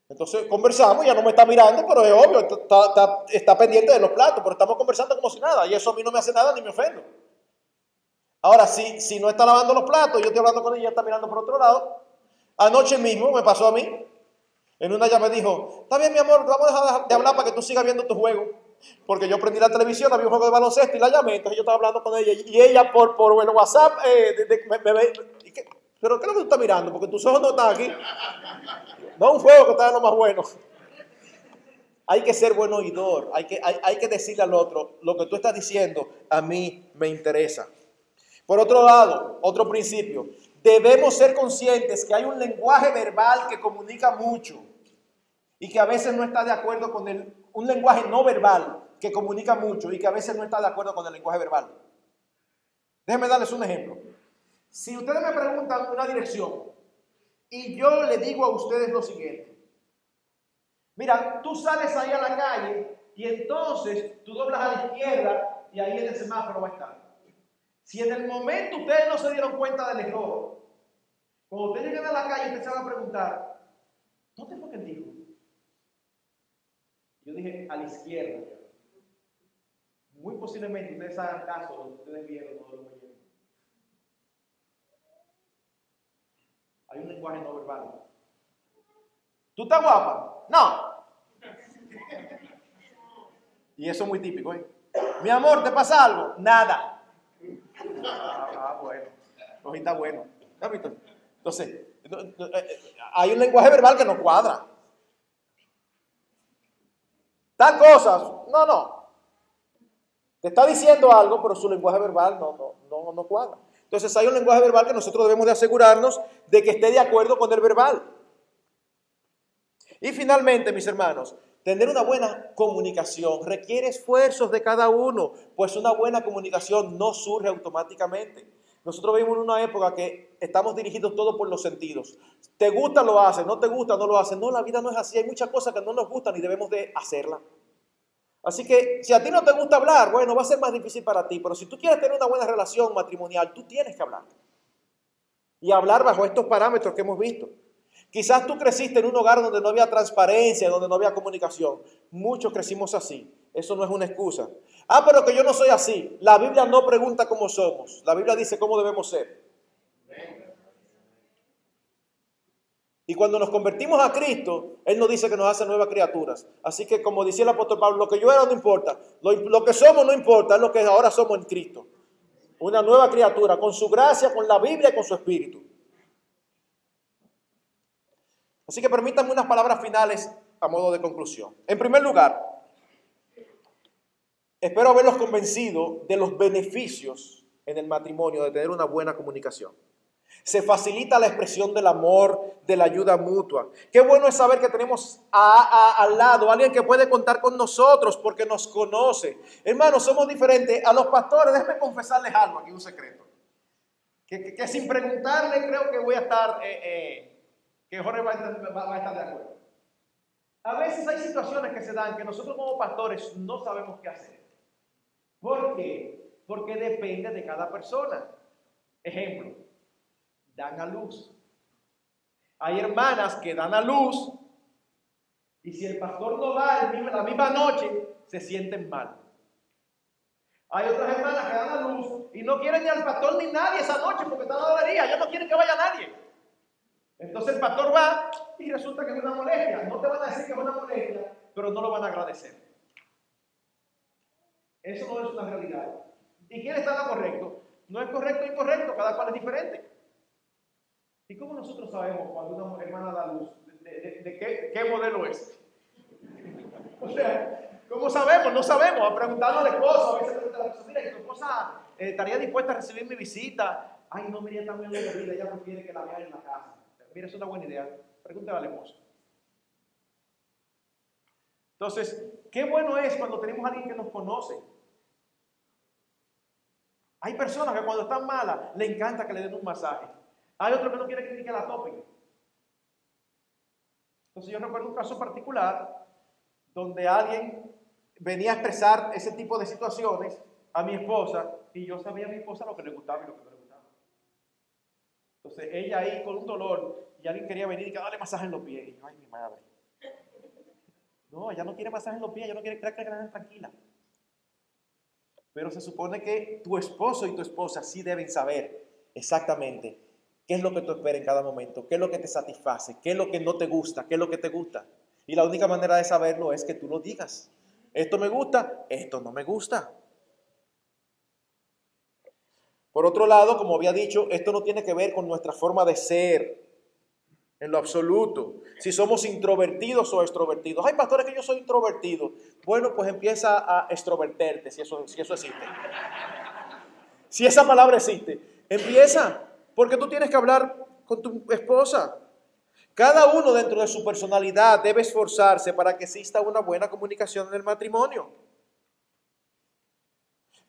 Entonces conversamos, ya no me está mirando, pero es obvio, está pendiente de los platos, pero estamos conversando como si nada, y eso a mí no me hace nada ni me ofendo. Ahora, si no está lavando los platos, yo estoy hablando con ella, está mirando por otro lado. Anoche mismo me pasó a mí, en una ella me dijo, está bien mi amor, vamos a dejar de hablar para que tú sigas viendo tu juego, porque yo prendí la televisión, había un juego de baloncesto y la llamé, entonces yo estaba hablando con ella, y ella por el WhatsApp, me ve, ¿pero qué es lo que tú estás mirando? Porque tus ojos no están aquí. No un juego que está en lo más bueno. Hay que ser buen oidor. Hay que decirle al otro, lo que tú estás diciendo a mí me interesa. Por otro lado, otro principio. Debemos ser conscientes que hay un lenguaje verbal que comunica mucho y que a veces no está de acuerdo con un lenguaje no verbal que comunica mucho y que a veces no está de acuerdo con el lenguaje verbal. Déjenme darles un ejemplo. Si ustedes me preguntan una dirección y yo le digo a ustedes lo siguiente: mira, tú sales ahí a la calle y entonces tú doblas a la izquierda y ahí en el semáforo va a estar. Si en el momento ustedes no se dieron cuenta del error, cuando ustedes llegan a la calle ustedes se van a preguntar: ¿dónde fue que él dijo? Yo dije a la izquierda. Muy posiblemente ustedes hagan caso de lo que ustedes vieron o de lo que oyeron. Hay un lenguaje no verbal. ¿Tú estás guapa? No. Y eso es muy típico, ¿eh? Mi amor, ¿te pasa algo? Nada. Bueno. Hoy está bueno. ¿Has visto? Entonces, hay un lenguaje verbal que no cuadra. Tal cosa. No. Te está diciendo algo, pero su lenguaje verbal no cuadra. Entonces hay un lenguaje verbal que nosotros debemos de asegurarnos de que esté de acuerdo con el verbal. Y finalmente, mis hermanos, tener una buena comunicación requiere esfuerzos de cada uno, pues una buena comunicación no surge automáticamente. Nosotros vivimos en una época que estamos dirigidos todo por los sentidos. Te gusta, lo haces; no te gusta, no lo haces. No, la vida no es así. Hay muchas cosas que no nos gustan y debemos de hacerlas. Así que si a ti no te gusta hablar, bueno, va a ser más difícil para ti. Pero si tú quieres tener una buena relación matrimonial, tú tienes que hablar. Y hablar bajo estos parámetros que hemos visto. Quizás tú creciste en un hogar donde no había transparencia, donde no había comunicación. Muchos crecimos así. Eso no es una excusa. Pero que yo no soy así. La Biblia no pregunta cómo somos. La Biblia dice cómo debemos ser. Y cuando nos convertimos a Cristo, Él nos dice que nos hace nuevas criaturas. Así que, como decía el apóstol Pablo, lo que yo era no importa. Lo que somos no importa, es lo que ahora somos en Cristo. Una nueva criatura, con su gracia, con la Biblia y con su Espíritu. Así que permítanme unas palabras finales a modo de conclusión. En primer lugar, espero haberlos convencido de los beneficios en el matrimonio de tener una buena comunicación. Se facilita la expresión del amor, de la ayuda mutua. Qué bueno es saber que tenemos al lado a alguien que puede contar con nosotros porque nos conoce. Hermanos, somos diferentes a los pastores. Déjenme confesarles algo aquí, un secreto. Que sin preguntarle creo que voy a estar, que Jorge va a estar de acuerdo. A veces hay situaciones que se dan que nosotros como pastores no sabemos qué hacer. ¿Por qué? Porque depende de cada persona. Ejemplo. Dan a luz. Hay hermanas que dan a luz y si el pastor no va la misma noche, se sienten mal. Hay otras hermanas que dan a luz y no quieren ni al pastor ni nadie esa noche porque están en la galería. Ellos no quieren que vaya nadie. Entonces el pastor va y resulta que es una molestia. No te van a decir que es una molestia, pero no lo van a agradecer. Eso no es una realidad. ¿Y quién está en lo correcto? No es correcto o incorrecto, cada cual es diferente. ¿Y cómo nosotros sabemos cuando una hermana da luz de qué modelo es? O sea, ¿cómo sabemos? No sabemos. Preguntando al esposo, a veces pregunta a la esposa: mira, ¿y tu esposa estaría dispuesta a recibir mi visita? Ay, no, mira, está muy aburrida, ella prefiere que la vea en la casa. Mira, es una buena idea. Pregúntale al esposo. Entonces, qué bueno es cuando tenemos a alguien que nos conoce. Hay personas que cuando están malas, le encanta que le den un masaje. Hay otros que no quieren ni que la topen. Entonces yo recuerdo un caso particular donde alguien venía a expresar ese tipo de situaciones a mi esposa y yo sabía a mi esposa lo que le gustaba y lo que no le gustaba. Entonces ella ahí con un dolor y alguien quería venir y que darle masaje en los pies. Y yo, ay, mi madre. No, ella no quiere masaje en los pies, ella no quiere que la dejen tranquila. Pero se supone que tu esposo y tu esposa sí deben saber exactamente qué es lo que tú esperas en cada momento, qué es lo que te satisface, qué es lo que no te gusta, qué es lo que te gusta. Y la única manera de saberlo es que tú lo digas. Esto me gusta, esto no me gusta. Por otro lado, como había dicho, esto no tiene que ver con nuestra forma de ser en lo absoluto. Si somos introvertidos o extrovertidos. Ay, pastores, que yo soy introvertido. Bueno, pues empieza a extroverterte, si eso existe. Si esa palabra existe, empieza. Porque tú tienes que hablar con tu esposa. Cada uno dentro de su personalidad debe esforzarse para que exista una buena comunicación en el matrimonio.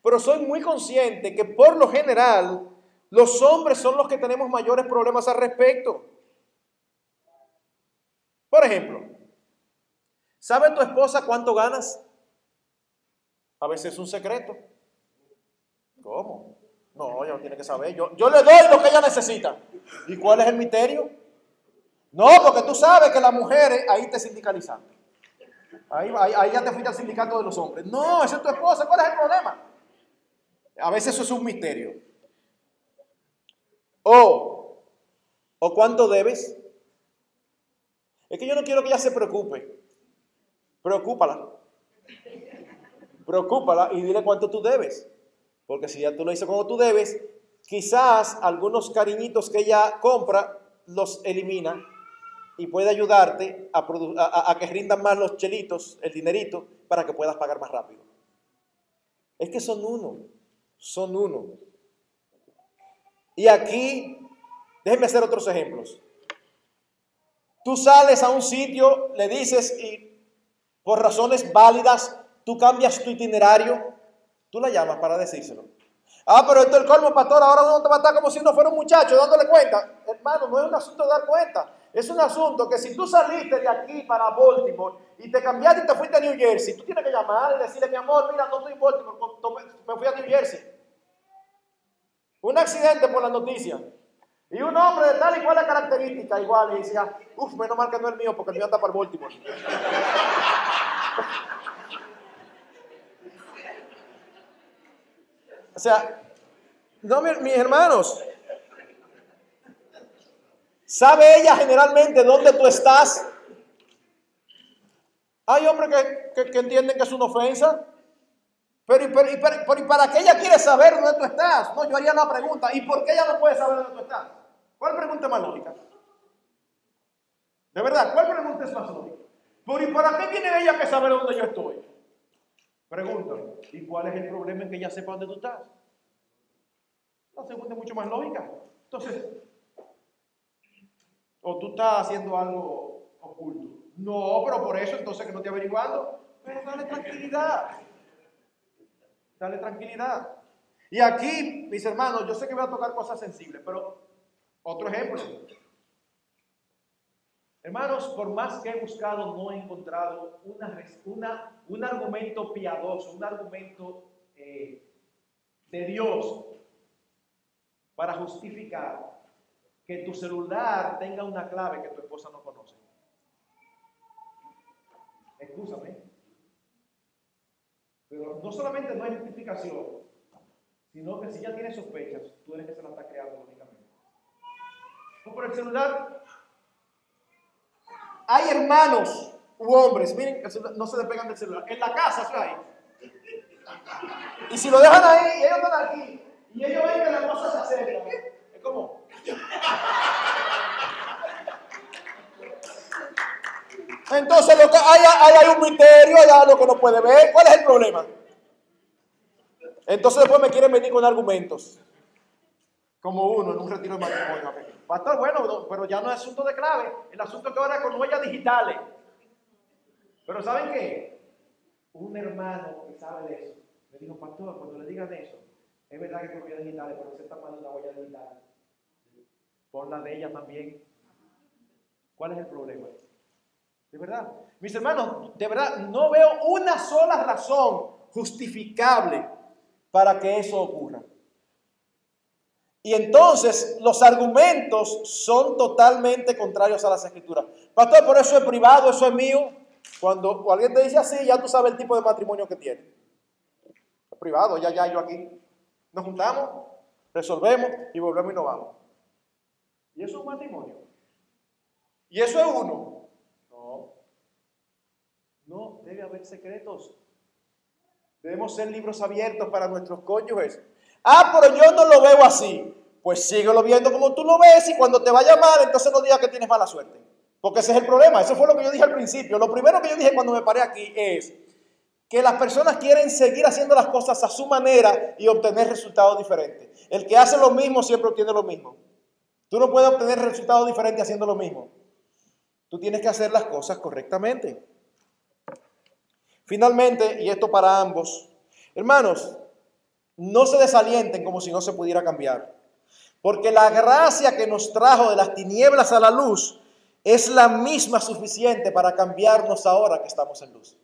pero soy muy consciente que por lo general los hombres son los que tenemos mayores problemas al respecto. Por ejemplo, ¿sabe tu esposa cuánto ganas? A veces es un secreto. ¿Cómo? No, ella no tiene que saber. Yo le doy lo que ella necesita. ¿Y cuál es el misterio? No, porque tú sabes que las mujeres, ahí te sindicalizan. Ahí ya te fuiste al sindicato de los hombres. No, esa es tu esposa. ¿Cuál es el problema? A veces eso es un misterio. O ¿cuánto debes? Es que yo no quiero que ella se preocupe. Preocúpala. Preocúpala y dile cuánto tú debes. Porque si ya tú lo dices cuando tú debes, quizás algunos cariñitos que ella compra los elimina y puede ayudarte a que rindan más los chelitos, el dinerito, para que puedas pagar más rápido. Es que son uno. Y aquí, déjenme hacer otros ejemplos. Tú sales a un sitio, le dices y por razones válidas, tú cambias tu itinerario, tú la llamas para decírselo. Pero esto es el colmo, pastor, ahora uno te va a estar como si uno fuera un muchacho dándole cuenta. Hermano, no es un asunto de dar cuenta. Es un asunto que si tú saliste de aquí para Baltimore y te cambiaste y te fuiste a New Jersey, tú tienes que llamar y decirle, mi amor, mira, no estoy en Baltimore, me fui a New Jersey. Un accidente por la noticia. Y un hombre de tal y cual característica, igual, y decía, menos mal que no es el mío, porque el mío anda para Baltimore. O sea, no, mis hermanos, ¿sabe ella generalmente dónde tú estás? Hay hombres que entienden que es una ofensa, pero ¿y para qué ella quiere saber dónde tú estás? No, yo haría una pregunta, ¿y por qué ella no puede saber dónde tú estás? ¿Cuál pregunta es más lógica? De verdad, ¿cuál pregunta es más lógica? ¿Y para qué tiene ella que saber dónde yo estoy? Pregunta, ¿y cuál es el problema en que ella sepa dónde tú estás? La segunda es mucho más lógica. Entonces, o tú estás haciendo algo oculto. No, pero por eso entonces que no esté averiguando. Pero dale tranquilidad. Dale tranquilidad. Y aquí, mis hermanos, yo sé que voy a tocar cosas sensibles, pero otro ejemplo. Hermanos, por más que he buscado, no he encontrado un argumento piadoso, un argumento de Dios para justificar que tu celular tenga una clave que tu esposa no conoce. Excúsame. Pero no solamente no hay justificación, sino que si ya tienes sospechas, tú eres que se la está creando lógicamente. No, por el celular, hay hermanos u hombres, miren, no se despegan del celular. En la casa, ¿sí hay? Y si lo dejan ahí, ellos están aquí, y ellos ven que la cosa se acerca. Es como... Entonces hay un misterio, hay algo que no puede ver. ¿Cuál es el problema? Entonces después me quieren venir con argumentos. Como uno en un retiro de matrimonio. Pastor, bueno, pero ya no es asunto de clave. El asunto es que ahora con huellas digitales. Pero ¿saben qué? Un hermano que sabe de eso me dijo, pastor, cuando le digan eso, es verdad que con huellas digitales, pero se está mal una huella digital. Pon la de ella también. ¿Cuál es el problema? De verdad, mis hermanos, de verdad, no veo una sola razón justificable para que eso ocurra. Y entonces los argumentos son totalmente contrarios a las Escrituras. Pastor, por eso es privado, eso es mío. Cuando alguien te dice así, ya tú sabes el tipo de matrimonio que tiene. Es privado, ya yo aquí. Nos juntamos, resolvemos y volvemos y nos vamos. Y eso es un matrimonio. Y eso es uno. No debe haber secretos. Debemos ser libros abiertos para nuestros cónyuges. Pero yo no lo veo así. Pues síguelo viendo como tú lo ves y cuando te vaya mal, entonces no digas que tienes mala suerte. Porque ese es el problema. Eso fue lo que yo dije al principio. Lo primero que yo dije cuando me paré aquí es que las personas quieren seguir haciendo las cosas a su manera y obtener resultados diferentes. El que hace lo mismo siempre obtiene lo mismo. Tú no puedes obtener resultados diferentes haciendo lo mismo. Tú tienes que hacer las cosas correctamente. Finalmente, y esto para ambos, hermanos, No se desalienten como si no se pudiera cambiar, porque la gracia que nos trajo de las tinieblas a la luz es la misma suficiente para cambiarnos ahora que estamos en luz.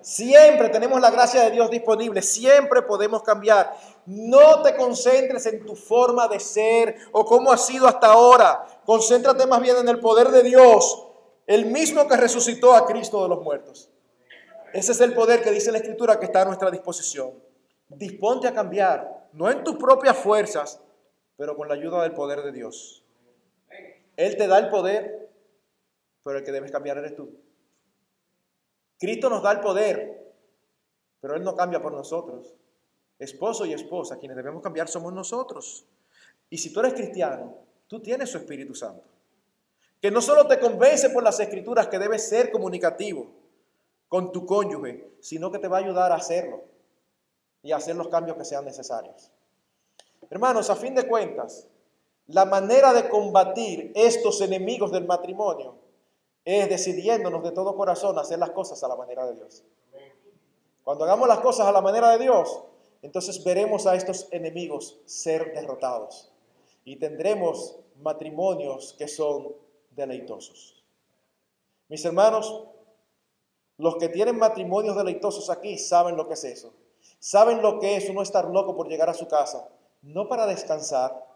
Siempre tenemos la gracia de Dios disponible, siempre podemos cambiar. No te concentres en tu forma de ser o cómo has sido hasta ahora. Concéntrate más bien en el poder de Dios, el mismo que resucitó a Cristo de los muertos. Ese es el poder que dice la Escritura que está a nuestra disposición. Disponte a cambiar, no en tus propias fuerzas, pero con la ayuda del poder de Dios. Él te da el poder, pero el que debes cambiar eres tú. Cristo nos da el poder, pero Él no cambia por nosotros. Esposo y esposa, quienes debemos cambiar somos nosotros. Y si tú eres cristiano, tú tienes su Espíritu Santo, que no solo te convence por las Escrituras que debes ser comunicativo con tu cónyuge, sino que te va a ayudar a hacerlo y a hacer los cambios que sean necesarios. Hermanos, a fin de cuentas, la manera de combatir estos enemigos del matrimonio es decidiéndonos de todo corazón a hacer las cosas a la manera de Dios. Cuando hagamos las cosas a la manera de Dios, entonces veremos a estos enemigos ser derrotados y tendremos matrimonios que son deleitosos. Mis hermanos, los que tienen matrimonios deleitosos aquí saben lo que es eso. Saben lo que es uno estar loco por llegar a su casa, no para descansar,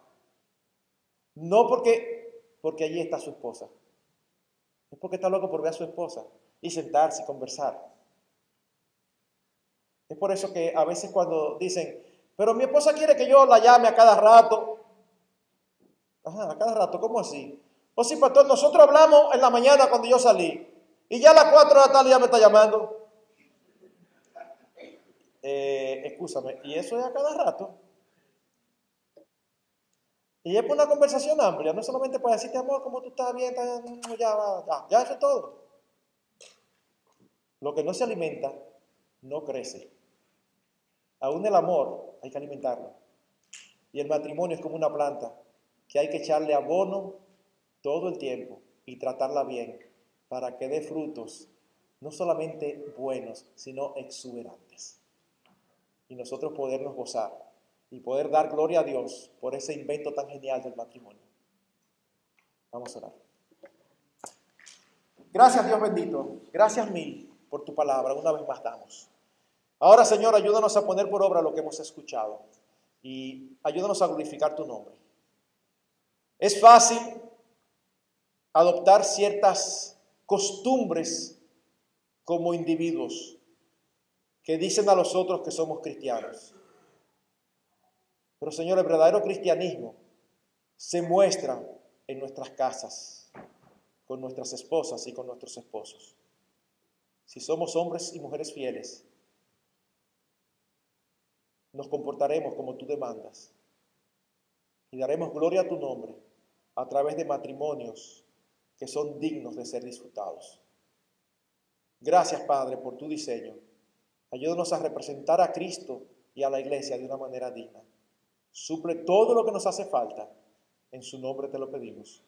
no porque allí está su esposa. Es porque está loco por ver a su esposa y sentarse y conversar. Es por eso que a veces cuando dicen, pero mi esposa quiere que yo la llame a cada rato. Ajá, a cada rato, ¿cómo así? O sí, pastor, nosotros hablamos en la mañana cuando yo salí y ya a las 4 de la tarde ya me está llamando. Excúsame, ¿y eso es a cada rato? Y es por una conversación amplia, no solamente para decirte, amor, ¿cómo tú estás bien? Ya, eso es todo. Lo que no se alimenta, no crece. Aún el amor hay que alimentarlo. Y el matrimonio es como una planta que hay que echarle abono todo el tiempo y tratarla bien para que dé frutos, no solamente buenos, sino exuberantes. Y nosotros podernos gozar y poder dar gloria a Dios por ese invento tan genial del matrimonio. Vamos a orar. Gracias, Dios bendito. Gracias mil por tu palabra. Una vez más damos. Ahora, Señor, ayúdanos a poner por obra lo que hemos escuchado y ayúdanos a glorificar tu nombre. Es fácil adoptar ciertas costumbres como individuos que dicen a los otros que somos cristianos. Pero, Señor, el verdadero cristianismo se muestra en nuestras casas, con nuestras esposas y con nuestros esposos. Si somos hombres y mujeres fieles, nos comportaremos como tú demandas y daremos gloria a tu nombre a través de matrimonios que son dignos de ser disfrutados. Gracias, Padre, por tu diseño. Ayúdanos a representar a Cristo y a la iglesia de una manera digna. Suple todo lo que nos hace falta. En su nombre te lo pedimos.